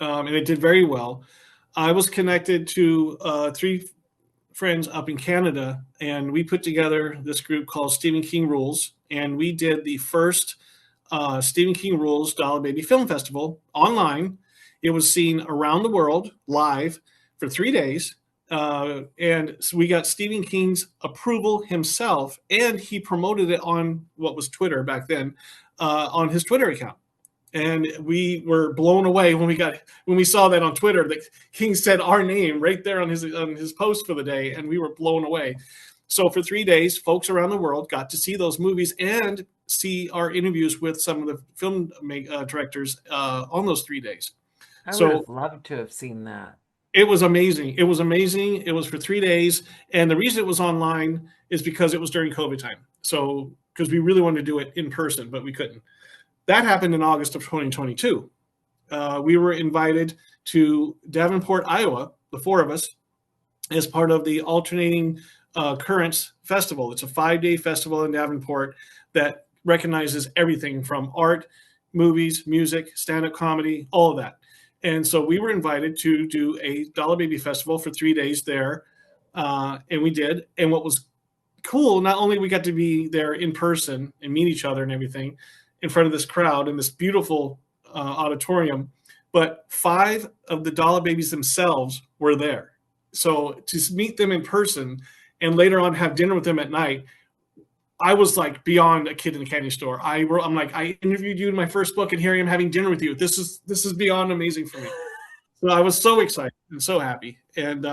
and it did very well, I was connected to three friends up in Canada, and we put together this group called Stephen King Rules, and we did the first Stephen King Rules Dollar Baby Film Festival online. It was seen around the world live for 3 days. And so we got Stephen King's approval himself, and he promoted it on what was Twitter back then, on his Twitter account. And we were blown away when we saw that on Twitter that King said our name right there on his post for the day, and we were blown away. So for 3 days, folks around the world got to see those movies and see our interviews with some of the film directors on those 3 days. I would So have loved to have seen that. it was amazing. It was amazing. It was for 3 days, and the reason it was online is because it was during COVID time. So because we really wanted to do it in person, but we couldn't. That happened in August of 2022. We were invited to Davenport, Iowa, the four of us, as part of the Alternating Currents Festival. It's a 5-day festival in Davenport that recognizes everything from art, movies, music, stand-up comedy, all of that. And so we were invited to do a Dollar Baby Festival for 3 days there, and we did. And what was cool, not only we got to be there in person and meet each other and everything in front of this crowd in this beautiful auditorium, but 5 of the Dollar Babies themselves were there. So to meet them in person and later on have dinner with them at night, I was like beyond a kid in a candy store. I'm like, I interviewed you in my first book, and here I am having dinner with you. This is beyond amazing for me. So I was so excited and so happy, and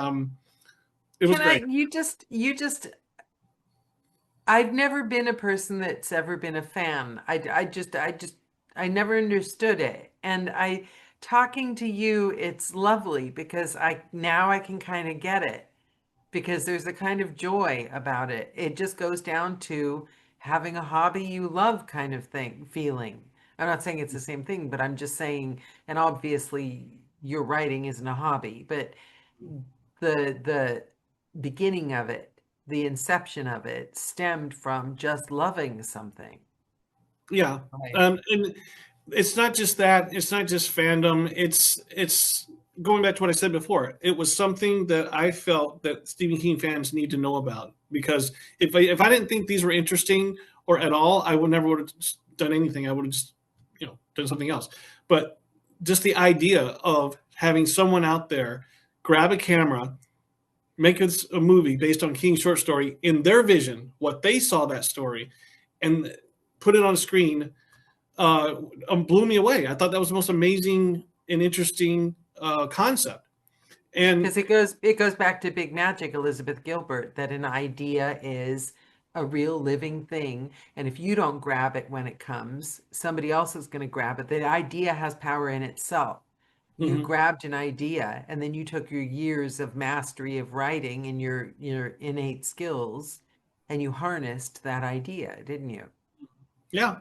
it was Can I, great. you just, I've never been a person that's ever been a fan. I never understood it. And talking to you, it's lovely because now I can kind of get it, because there's a kind of joy about it. It just goes down to having a hobby you love kind of feeling. I'm not saying it's the same thing, but I'm just saying, and obviously your writing isn't a hobby, but the beginning of it the inception of it stemmed from just loving something. Yeah. Right. And it's not just that. It's not just fandom. It's going back to what I said before. It was something that I felt that Stephen King fans need to know about, because if I didn't think these were interesting or at all, I would never would have done anything. I would have just done something else. But just the idea of having someone out there grab a camera, make a movie based on King's short story in their vision, what they saw that story, and put it on screen, uh, blew me away. I thought that was the most amazing and interesting concept. And Because it goes back to Big Magic, Elizabeth Gilbert, that an idea is a real living thing, and if you don't grab it when it comes, somebody else is going to grab it. The idea has power in itself. You mhm, grabbed an idea, and then you took your years of mastery of writing and your innate skills, and you harnessed that idea, didn't you? yeah,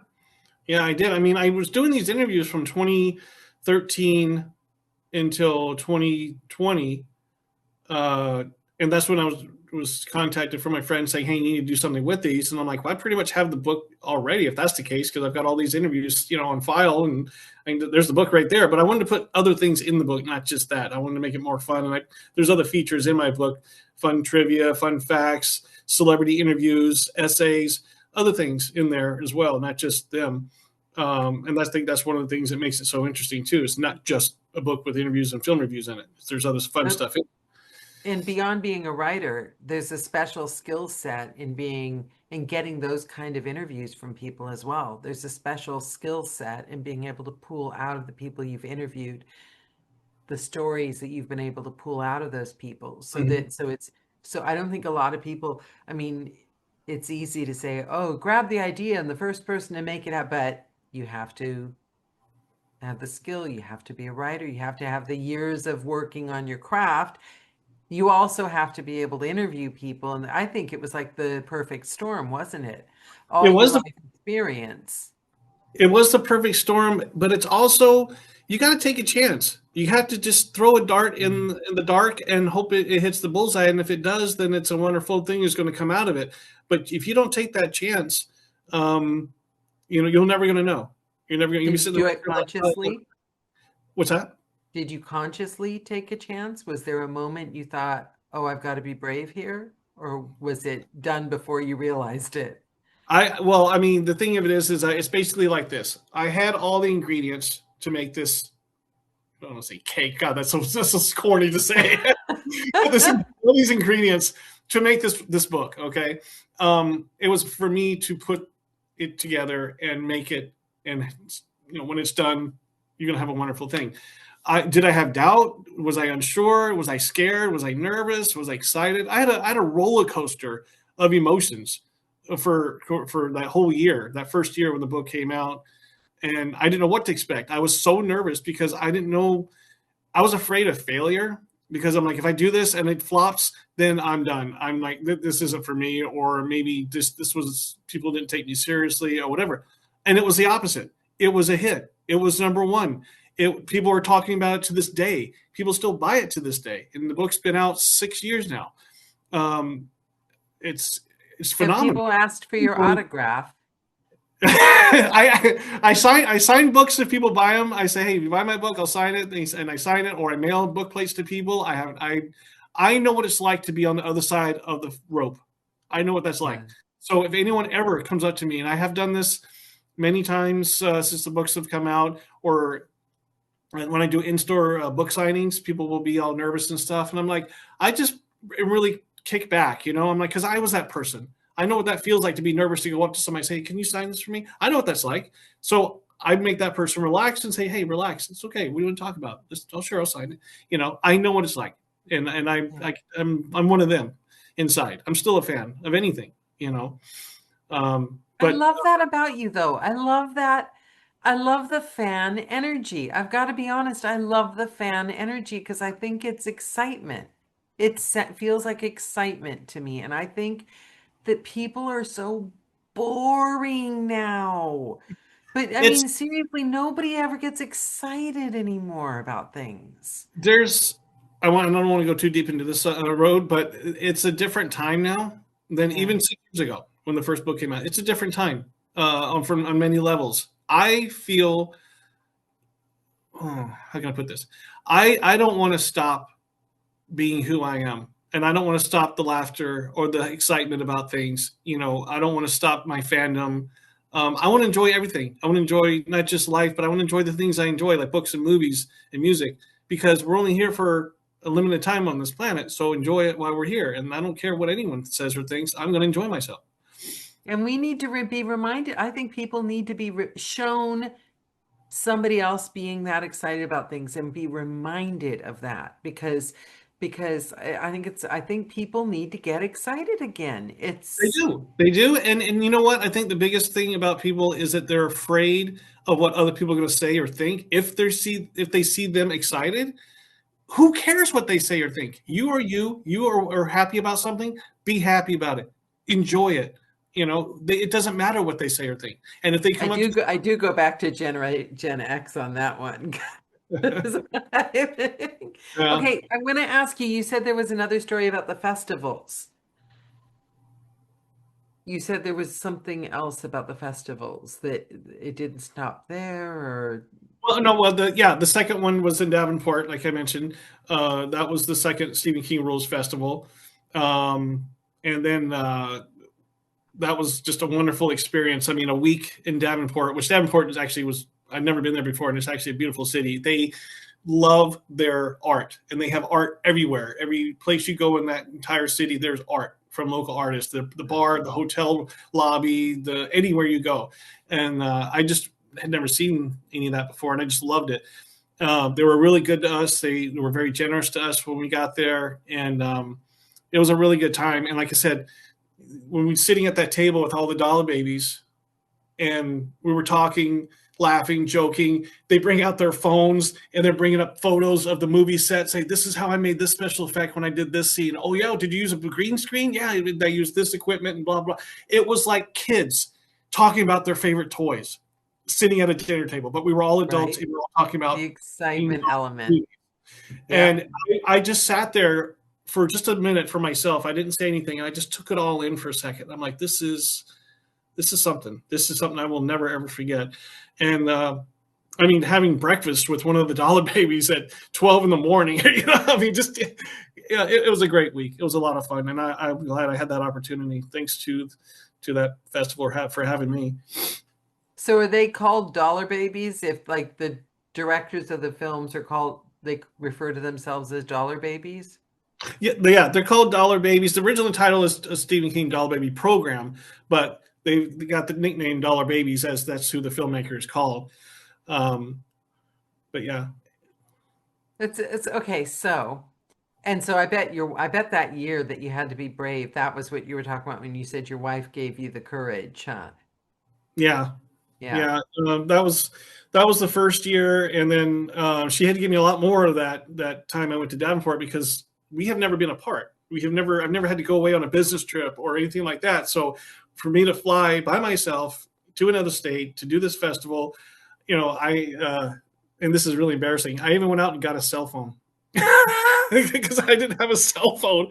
yeah, I did. I mean, I was doing these interviews from 2013 until 2020, uh, and that's when I was contacted from my friend saying, "Hey, you need to do something with these." And I'm like, "Well, I pretty much have the book already, if that's the case, because I've got all these interviews, on file, and there's the book right there." But I wanted to put other things in the book, not just that. I wanted to make it more fun, and there's other features in my book: fun trivia, fun facts, celebrity interviews, essays, other things in there as well, not just them. And I think that's one of the things that makes it so interesting too. It's not just a book with interviews and film reviews in it. There's other fun But stuff in. and beyond being a writer, there's a special skill set in getting those kind of interviews from people as well. There's a special skill set in being able to pull out of the people you've interviewed the stories that you've been able to pull out of those people. Mhm. So I don't think a lot of people, I mean, it's easy to say, oh, grab the idea and the first person to make it up, but you have to have the skill, you have to be a writer, you have to have the years of working on your craft. You also have to be able to interview people. And I think it was like the perfect storm, wasn't it? It All your was the life experience. it was the perfect storm, but it's also, you got to take a chance. You have to just throw a dart in the dark and hope it hits the bullseye. And if it does, then it's a wonderful thing is going to come out of it. But if you don't take that chance, um, you're never going to know. You're never going to be Did you sitting do it there like, consciously? what's that? Did you consciously take a chance? Was there a moment you thought, oh, I've got to be brave here? Or was it done before you realized it? Well, I mean, the thing of it is it's basically like this. I had all the ingredients to make this. I don't want to say cake. God, that's so corny to say. All these ingredients to make this book. Okay, it was for me to put it together and make it, and when it's done, you're gonna have a wonderful thing. Did I have doubt? Was I unsure? Was I scared? Was I nervous? Was I excited? I had a roller coaster of emotions for that whole year, that first year when the book came out, and I didn't know what to expect. I was so nervous because I didn't know. I was afraid of failure, because I'm like, if I do this and it flops, then I'm done. I'm like, this isn't for me, or maybe this was, people didn't take me seriously or whatever. And it was the opposite. It was a hit. It was number one. People are talking about it to this day. People still buy it to this day, and the book's been out 6 years now. Um, it's it's Have phenomenal. people asked for your autograph? I sign books if people buy them. I say, hey, if you buy my book, I'll sign it, and I sign it, or I mail book plates to people. I know what it's like to be on the other side of the rope. I know what that's like. Yeah. So if anyone ever comes up to me, and I have done this many times since the books have come out, or when I do in-store book signings, people will be all nervous and stuff, and I'm like, I just really kick back, I'm like, because I was that person. I know what that feels like to be nervous, to go up to somebody and say, "Can you sign this for me?" I know what that's like. So I make that person relax and say, "Hey, relax. It's okay. We want to talk about this. Oh, sure, I'll sign it." I know what it's like, and Yeah. I'm one of them inside. I'm still a fan of anything. I But love that about you, though. I love that. I love the fan energy. I've got to be honest, I love the fan energy because I think it's excitement. Feels like excitement to me. And I think that people are so boring now. But I it's mean, seriously, nobody ever gets excited anymore about things. there's I don't want to go too deep into this road, but it's a different time now. than Yeah. even 6 years ago when the first book came out. It's a different time on many levels. I feel, how can I put this? I don't want to stop being who I am. And I don't want to stop the laughter or the excitement about things. I don't want to stop my fandom. I want to enjoy everything. I want to enjoy not just life, but I want to enjoy the things I enjoy, like books and movies and music, because we're only here for a limited time on this planet. So enjoy it while we're here. And I don't care what anyone says or thinks. I'm going to enjoy myself. And we need to be reminded. I think people need to be shown somebody else being that excited about things and be reminded of that because I think people need to get excited again. They It's do. They do. And you know what? I think the biggest thing about people is that they're afraid of what other people are going to say or think. If they see them excited, who cares what they say or think? You are you. You are happy about something. Be happy about it. Enjoy it. It doesn't matter what they say or think. And if they come up to I do go back to Gen X on that one. uh, Okay, I'm going to ask you, you said there was another story about the festivals. You said there was something else about the festivals that it didn't stop there, or well, no, well, the second one was in Davenport, like I mentioned. That was the second Stephen King Rules Festival, um, and then that was just a wonderful experience. I mean, a week in Davenport, which Davenport is actually was I've never been there before, and it's actually a beautiful city. They love their art, and they have art everywhere. Every place you go in that entire city, there's art from local artists. The bar, the hotel lobby, the anywhere you go, and I just had never seen any of that before, and I just loved it. They were really good to us. They were very generous to us when we got there, and it was a really good time. And like I said, when we were sitting at that table with all the dollar babies and we were talking, laughing, joking, they bring out their phones and they're bringing up photos of the movie set, say, this is how I made this special effect when I did this scene. Oh, yeah, did you use a green screen? Yeah, I used this equipment and blah, blah. It was like kids talking about their favorite toys sitting at a dinner table, but we were all adults right? and we were all talking The about excitement element. Yeah. and I just sat there for just a minute for myself. I didn't say anything. I just took it all in for a second. I'm like, this is something. This is something I will never ever forget. And I mean, having breakfast with one of the dollar babies at 12 in the morning. I mean, just yeah, it was a great week. It was a lot of fun, and I'm glad I had that opportunity. Thanks to that festival for having me. So are they called dollar babies if like the directors of the films are called, they refer to themselves as dollar babies? Yeah, they're called Dollar Babies. The original title is a Stephen King Dollar Baby program, but they got the nickname Dollar Babies as that's who the filmmakers call. Um, but yeah, It's okay. So I bet that year that you had to be brave, that was what you were talking about when you said your wife gave you the courage, huh? yeah, Yeah. yeah. That was the first year, and then she had to give me a lot more of that time I went to Davenport because we have never been apart. I've never had to go away on a business trip or anything like that. So for me to fly by myself to another state to do this festival, and this is really embarrassing. I even went out and got a cell phone because I didn't have a cell phone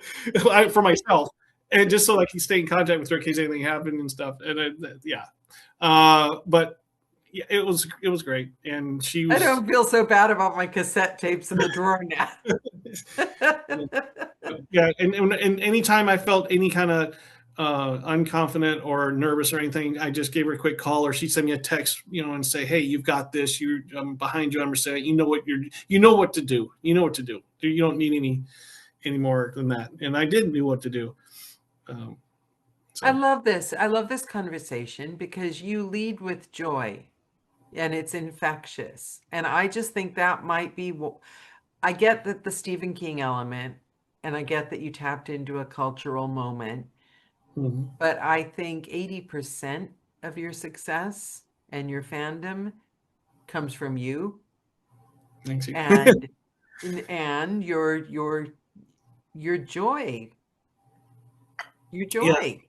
for myself, and just so I can stay in contact with her in case anything happened and stuff. And yeah, but yeah, it was great, and she I was don't feel so bad about my cassette tapes in the drawer now. yeah, and anytime I felt any kind of unconfident or nervous or anything, I just gave her a quick call, or she'd send me a text, and say, "Hey, you've got this. I'm behind you. I'm saying, you know what to do. You know what to do. You don't need any more than that." And I did know what to do. Um, I so love this. I love this conversation because you lead with joy and it's infectious. And I just think that might be what I get, that the Stephen King element, and I get that you tapped into a cultural moment, mhm. but I think 80% of your success and your fandom comes from you Thanks. and and your joy, your Yeah. joy.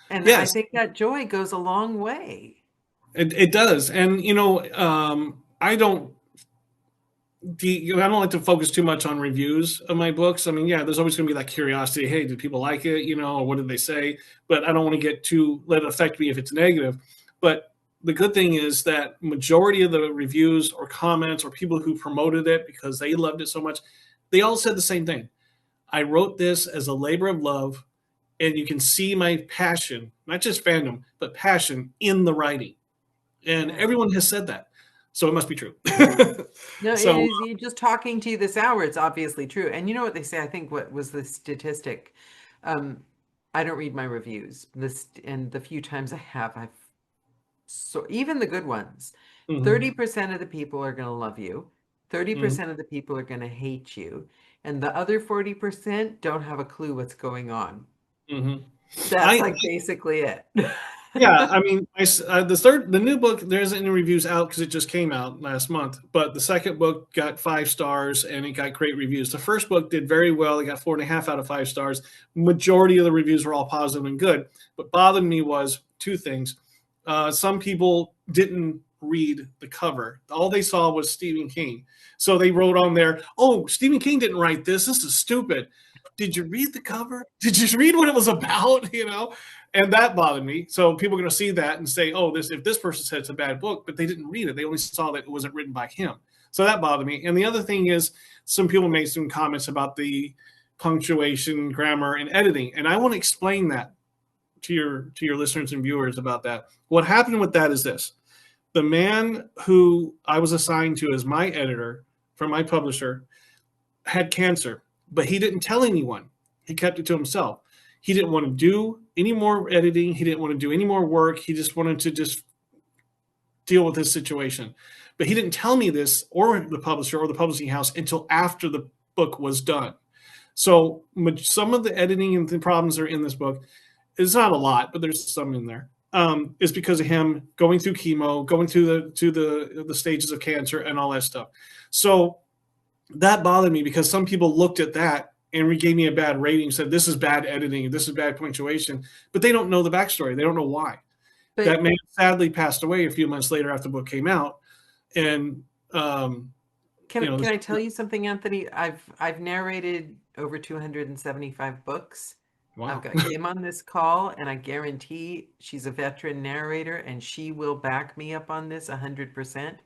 And I Yes. think that joy goes a long way. It does, and I don't I don't like to focus too much on reviews of my books. I mean, yeah, there's always going to be that curiosity. Hey, did people like it? Or what did they say? But I don't want to get too let it affect me if it's negative. But the good thing is that majority of the reviews or comments or people who promoted it because they loved it so much, they all said the same thing. I wrote this as a labor of love, and you can see my passion, not just fandom, but passion in the writing. And Yeah. everyone has said that, so it must be true. No, it So, is you just talking to you this hour, it's obviously true. And you know what they say? I think what was the statistic? Um, I don't read my reviews. This and the few times I have, I've so even the good ones, mhm, 30% of the people are gonna love you, mhm, 30% of the people are gonna hate you, and the other 40% don't have a clue what's going on. mhm. That's I like basically it. Yeah, I mean, the new book there isn't any reviews out because it just came out last month. But the second book got 5 stars and it got great reviews. The first book did very well; it got 4.5 out of 5 stars. Majority of the reviews were all positive and good. What bothered me was two things. Some people didn't read the cover; all they saw was Stephen King. So they wrote on there, "Oh, Stephen King didn't write this. This is stupid." Did you read the cover? Did you read what it was about? And that bothered me. So people are going to see that and say, "Oh, this if this person said it's a bad book," but they didn't read it. They only saw that it wasn't written by him. So that bothered me. And the other thing is, some people made some comments about the punctuation, grammar, and editing, and I want to explain that to your listeners and viewers about that. What happened with that is this: the man who I was assigned to as my editor from my publisher had cancer, but he didn't tell anyone. He kept it to himself. He didn't want to do any more editing. He didn't want to do any more work. He just wanted to just deal with this situation. But he didn't tell me this or the publisher or the publishing house until after the book was done. So some of the editing and the problems that are in this book, it's not a lot, but there's some in there. Is because of him going through chemo, going through the stages of cancer and all that stuff. So that bothered me because some people looked at that and gave me a bad rating, said this is bad editing, this is bad punctuation, but they don't know the backstory. They don't know why. That But man sadly passed away a few months later after the book came out, and um, can this, I tell you something, Anthony? I've narrated over 275 books. I've wow. got Kim on this call, and I guarantee she's a veteran narrator, and she will back me up on this 100%.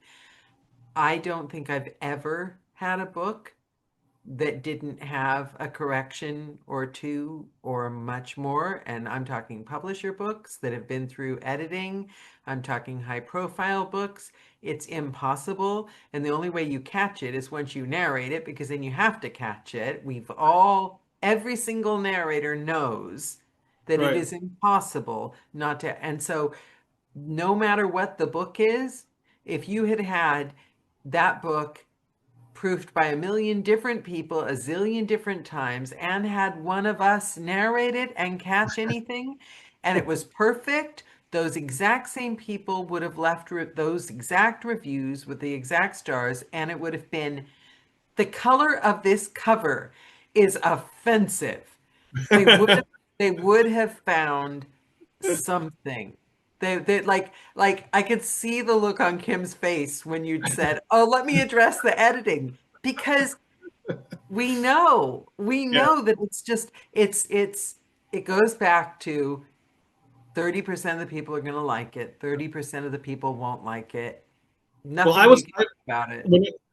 I don't think I've ever had a book that didn't have a correction or two or much more. And I'm talking publisher books that have been through editing. I'm talking high profile books. It's impossible. And the only way you catch it is once you narrate it, because then you have to catch it. Every single narrator knows that it Right. is impossible not to. And so no matter what the book is, if you had had that book proofed by a million different people a zillion different times and had one of us narrate it and catch anything and it was perfect, those exact same people would have left those exact reviews with the exact stars, and it would have been the color of this cover is offensive. They would have, they would have found something. They like I could see the look on Kim's face when you'd said, "Oh, let me address the editing," because we Yeah. know that it goes back to 30% of the people are going to like it, 30% of the people won't like it. Well, Nothing you can do about it.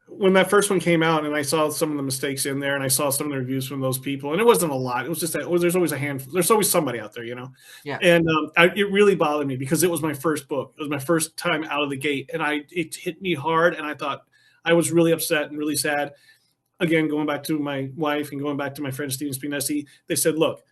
when that first one came out, and I saw some of the mistakes in there, and I saw some of the reviews from those people, and it wasn't a lot. It was just that there's always a handful. There's always somebody out there. Yeah. And it really bothered me because it was my first book. It was my first time out of the gate, and it hit me hard, and I thought I was really upset and really sad. Again, going back to my wife and going back to my friend Steven Spinesi, they said, "Look,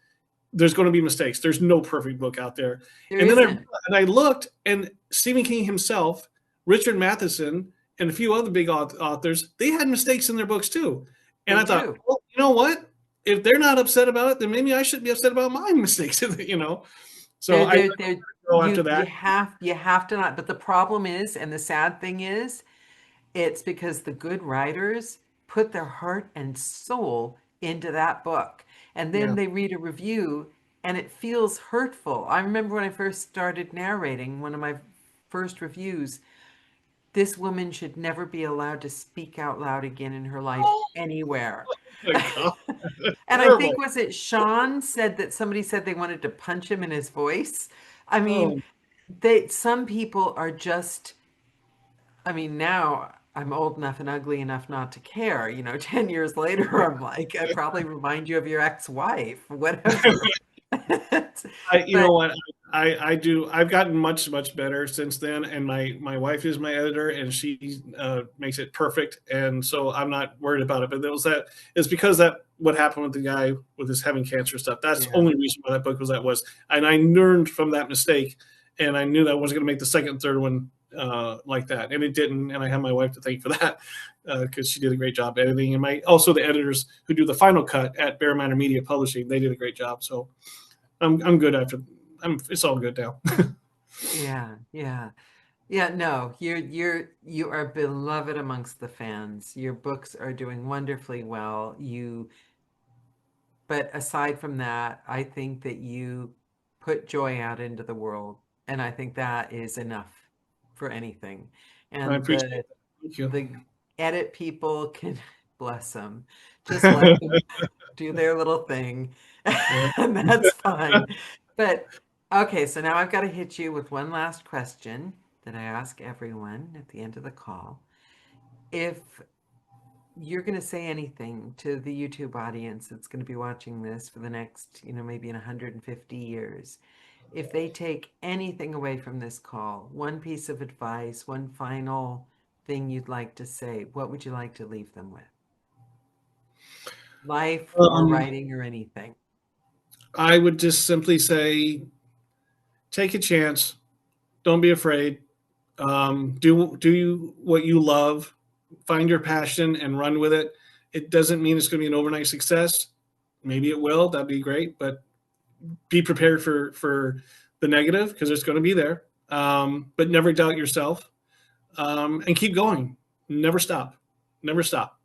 there's going to be mistakes. There's no perfect book out there." There And then isn't. I looked, and Stephen King himself, Richard Matheson, and a few other big authors, they had mistakes in their books too. And They I thought, do. well, you know what? If they're not upset about it, then maybe I should be upset about my mistakes. So I They're go after that. you have to not, but the problem is, and the sad thing is, it's because the good writers put their heart and soul into that book. And then Yeah. they read a review and it feels hurtful. I remember when I first started narrating, one of my first reviews, this woman should never be allowed to speak out loud again in her life Oh anywhere. my God, And I terrible. think, was it Sean said that somebody said they wanted to punch him in his voice? I mean, Oh, some people are just, I mean, now I'm old enough and ugly enough not to care. 10 years later, I'm like, I probably remind you of your ex-wife, whatever. you know But what? I do. I've gotten much better since then, and my wife is my editor, and she makes it perfect, and so I'm not worried about it. But there was that. It's because that what happened with the guy with his having cancer stuff. That's the yeah, only reason why that book was, and I learned from that mistake, and I knew that I wasn't going to make the second, and third one like that, and it didn't. And I have my wife to thank for that because she did a great job editing, and my also the editors who do the final cut at Bear Manor Media Publishing, they did a great job. So I'm good after. It's all good now. yeah, yeah. Yeah, no, you are beloved amongst the fans. Your books are doing wonderfully well. But aside from that, I think that you put joy out into the world, and I think that is enough for anything. I And appreciate the that. Thank you. the edit people can bless them. Just let them do their little thing, Yeah. and that's fine. But okay, so now I've got to hit you with one last question that I ask everyone at the end of the call. If you're going to say anything to the YouTube audience that's going to be watching this for the next, maybe in 150 years, if they take anything away from this call, one piece of advice, one final thing you'd like to say, what would you like to leave them with? Life or Um, writing or anything? I would just simply say, take a chance. Don't be afraid. Do what you love. Find your passion and run with it. It doesn't mean it's going to be an overnight success. Maybe it will. That'd be great. But be prepared for the negative because it's going to be there. But never doubt yourself and keep going. Never stop. Never stop.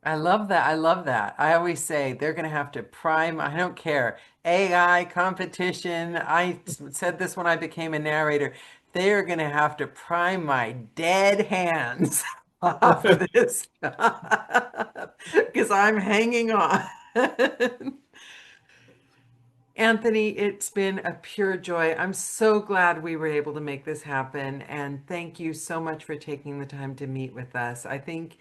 I love that. I love that. I always say they're going to have to prime, I don't care, AI competition. Said this when I became a narrator. They are going to have to prime my dead hands off of this because I'm hanging on. Anthony, it's been a pure joy. I'm so glad we were able to make this happen. And thank you so much for taking the time to meet with us. I think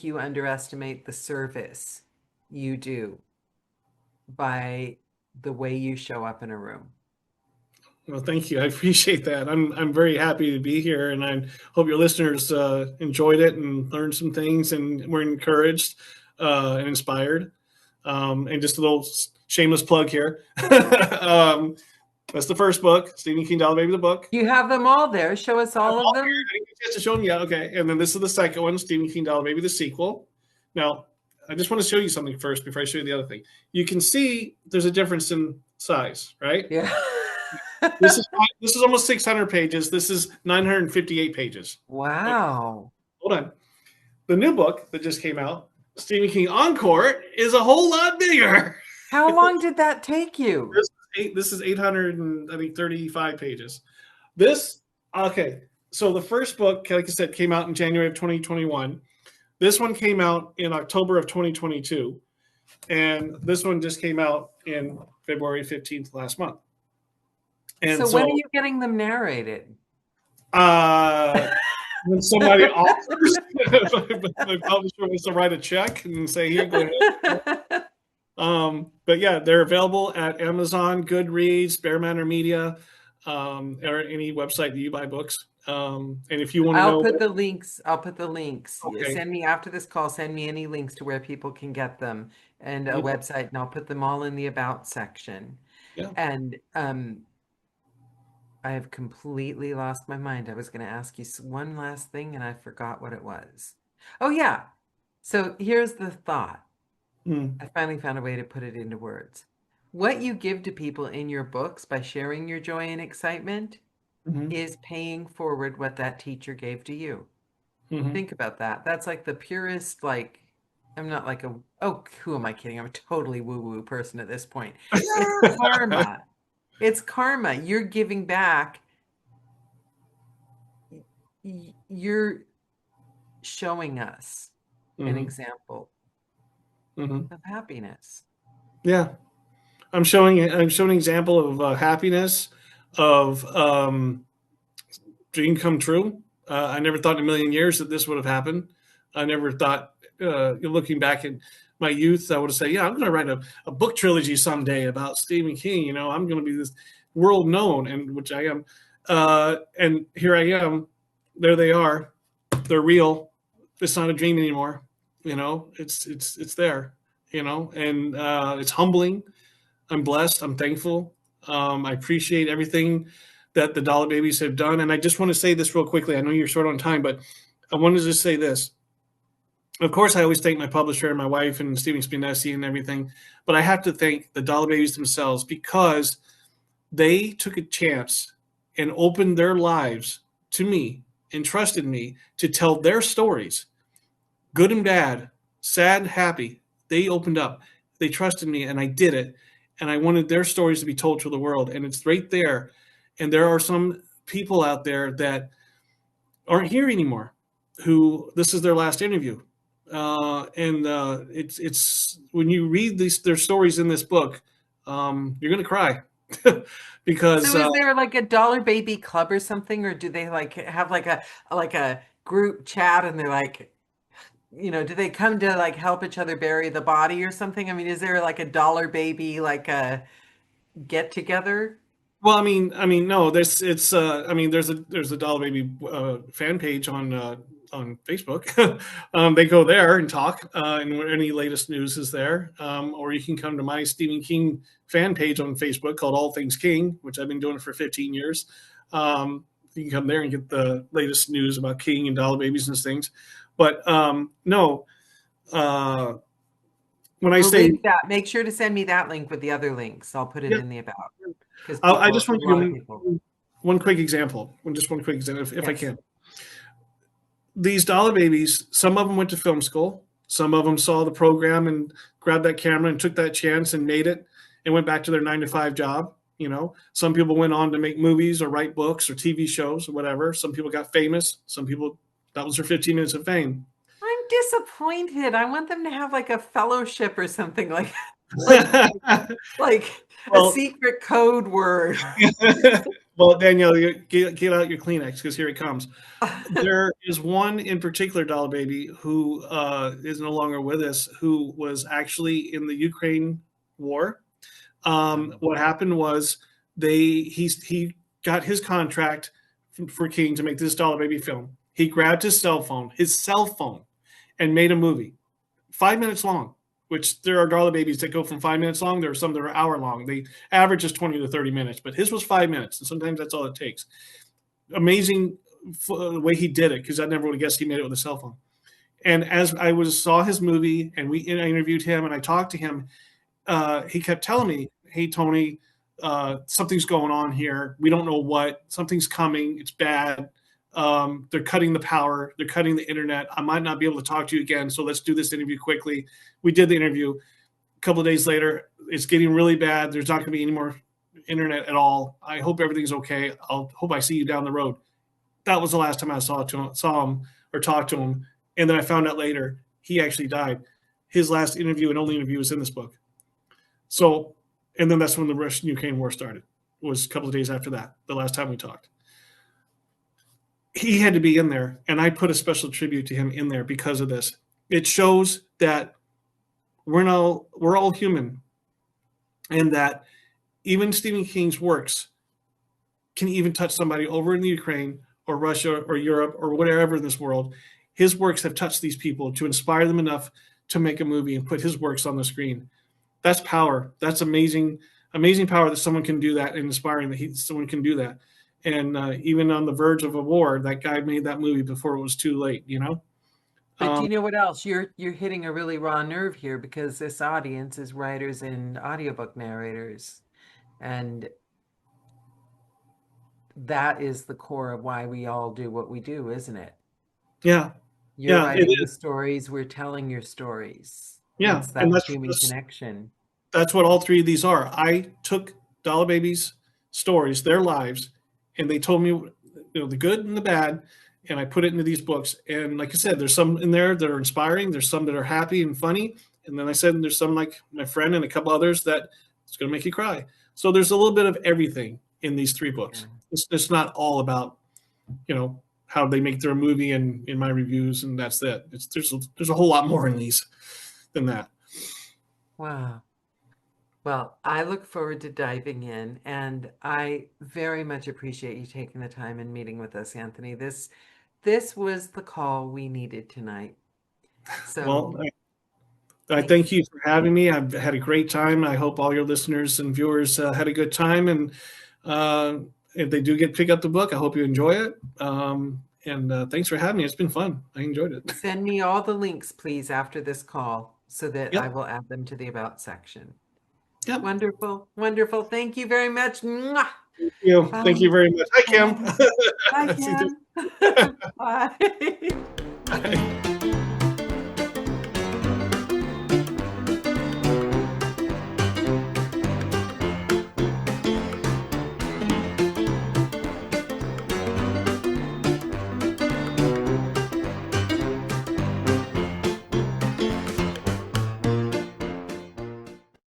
you underestimate the service you do by the way you show up in a room. Well, thank you. I appreciate that. I'm very happy to be here, and I hope your listeners enjoyed it and learned some things, and were encouraged and inspired. And just a little shameless plug here. That's the first book, Stephen King, Dollar Baby, the book. You have them all there. Show us I'm all of all here. them. I didn't get a chance to show them yet. Okay, and then this is the second one, Stephen King, Dollar Baby, the sequel. Now, I just want to show you something first before I show you the other thing. You can see there's a difference in size, right? Yeah. This is almost 600 pages. This is 958 pages. Okay, Wow. hold on. The new book that just came out, Stephen King Encore, is a whole lot bigger. How long did that take you? This is 800 and I think 35 pages. This okay. So the first book, like I said, came out in January of 2021. This one came out in October of 2022, and this one just came out in February 15th last month. And So when are so you getting them narrated? uh, when somebody offers, my publisher wants to write a check and say, "Here, go ahead." But yeah, they're available at Amazon, Goodreads, Bear Manor Media, or any website that you buy books. And if you want to I'll know, put the links. I'll put the links. okay, Send me after this call, send me any links to where people can get them and a no problem. website, and I'll put them all in the about section. Yeah. And I have completely lost my mind. I was going to ask you one last thing and I forgot what it was. Oh, yeah. So here's the thought. Mm, I finally found a way to put it into words. What you give to people in your books by sharing your joy and excitement hmm is paying forward what that teacher gave to you. hmm Think about that. That's like the purest, like, I'm not like oh, who am I kidding? I'm a totally woo-woo person at this point. It's karma. It's karma. You're giving back you're showing us an Hmm. example Hmm. of happiness. Yeah, I'm showing an example of happiness, of dream come true. I never thought in a million years that this would have happened. I never thought, looking back at my youth, I would have said, "Yeah, I'm going to write a book trilogy someday about Stephen King. I'm going to be this world known," and which I am. And here I am. There they are. They're real. It's not a dream anymore. It's there. And it's humbling. I'm blessed. I'm thankful. I appreciate everything that the Dollar Babies have done. And I just want to say this real quickly. I know you're short on time, but I wanted to just say this. Of course, I always thank my publisher and my wife and Stephen Spinesi and everything, but I have to thank the Dollar Babies themselves because they took a chance and opened their lives to me and trusted me to tell their stories, good and bad, sad, happy. They opened up. They trusted me, and I did it. And I wanted their stories to be told to the world, and it's right there. And there are some people out there that aren't here anymore, who this is their last interview. And it's when you read their stories in this book, you're gonna cry So because is there like a Dollar Baby Club or something, or do they like have like a group chat and they're like, do they come to like help each other bury the body or something? I mean, is there like a Dollar Baby like a get together? well, I mean, no. There's a Dollar Baby fan page on Facebook. They go there and talk, and any latest news is there. Or you can come to my Stephen King fan page on Facebook called All Things King, which I've been doing for 15 years. You can come there and get the latest news about King and Dollar Babies and things. But no, uh, when I We'll say link that. Make sure to send me that link with the other links. I'll put it yeah, in the about because I people, just want a to lot of give people. one quick example. Just one quick example, if I Yes. can. These Dollar Babies, some of them went to film school. Some of them saw the program and grabbed that camera and took that chance and made it and went back to their 9 to 5 job. Some people went on to make movies or write books or TV shows or whatever. Some people got famous. Some people, that was their 15 minutes of fame. I'm disappointed. I want them to have like a fellowship or something like like a Well, secret code word. well, Danielle, get out your Kleenex because here it comes. There is one in particular, Doll Baby, who is no longer with us, who was actually in the Ukraine war. What happened was he got his contract for King to make this Dollar Baby film. He grabbed his cell phone, and made a movie, 5 minutes long. Which there are Dollar Babies that go from 5 minutes long. There are some that are hour long. The average is 20 to 30 minutes, but his was 5 minutes, and sometimes that's all it takes. Amazing the way he did it because I never would have guessed he made it with a cell phone. And as I saw his movie and I interviewed him and I talked to him, he kept telling me, "Hey Tony, something's going on here. We don't know what. Something's coming. It's bad. They're cutting the power. They're cutting the internet. I might not be able to talk to you again. So let's do this interview quickly." We did the interview. A couple of days later, it's getting really bad. There's not going to be any more internet at all. I hope everything's okay. I'll hope I see you down the road. That was the last time I saw him or talked to him. And then I found out later he actually died. His last interview and only interview was in this book. So, and then that's when the Russian-Ukraine war started. It was a couple of days after that, the last time we talked. He had to be in there, and I put a special tribute to him in there because of this. It shows that we're all human, and that even Stephen King's works can even touch somebody over in the Ukraine or Russia or Europe or whatever in this world. His works have touched these people to inspire them enough to make a movie and put his works on the screen. That's power. That's amazing, amazing power that someone can do that, and inspiring that someone can do that. And even on the verge of a war, that guy made that movie before it was too late. But do Um, you know what else? You're hitting a really raw nerve here because this audience is writers and audiobook narrators. And that is the core of why we all do what we do, isn't it? yeah, You're yeah, it writing the is. stories, we're telling your stories. Yeah, It's and that that's human that's connection. that's what all three of these are. I took Dollar Babies' stories, their lives, and they told me, the good and the bad, and I put it into these books. And like I said, there's some in there that are inspiring. There's some that are happy and funny. And then I said there's some like my friend and a couple others that it's going to make you cry. So there's a little bit of everything in these 3 Yeah. books. It's not all about, how they make their movie and in my reviews and that's it. There's a whole lot more in these than that. Wow. Well, I look forward to diving in, and I very much appreciate you taking the time and meeting with us, Anthony. This was the call we needed tonight. Well, So I thank thank you for having me. I've had a great time. I hope all your listeners and viewers had a good time. And if they do pick up the book, I hope you enjoy it. And thanks for having me. It's been fun. I enjoyed it. Send me all the links, please, after this call so that I Yep. will add them to the About section. Yep. Wonderful. Wonderful. Thank you very much. Mwah! Thank you. Bye. Thank you very much. Hi, Kim. Bye, See you. Kim. Bye. Bye.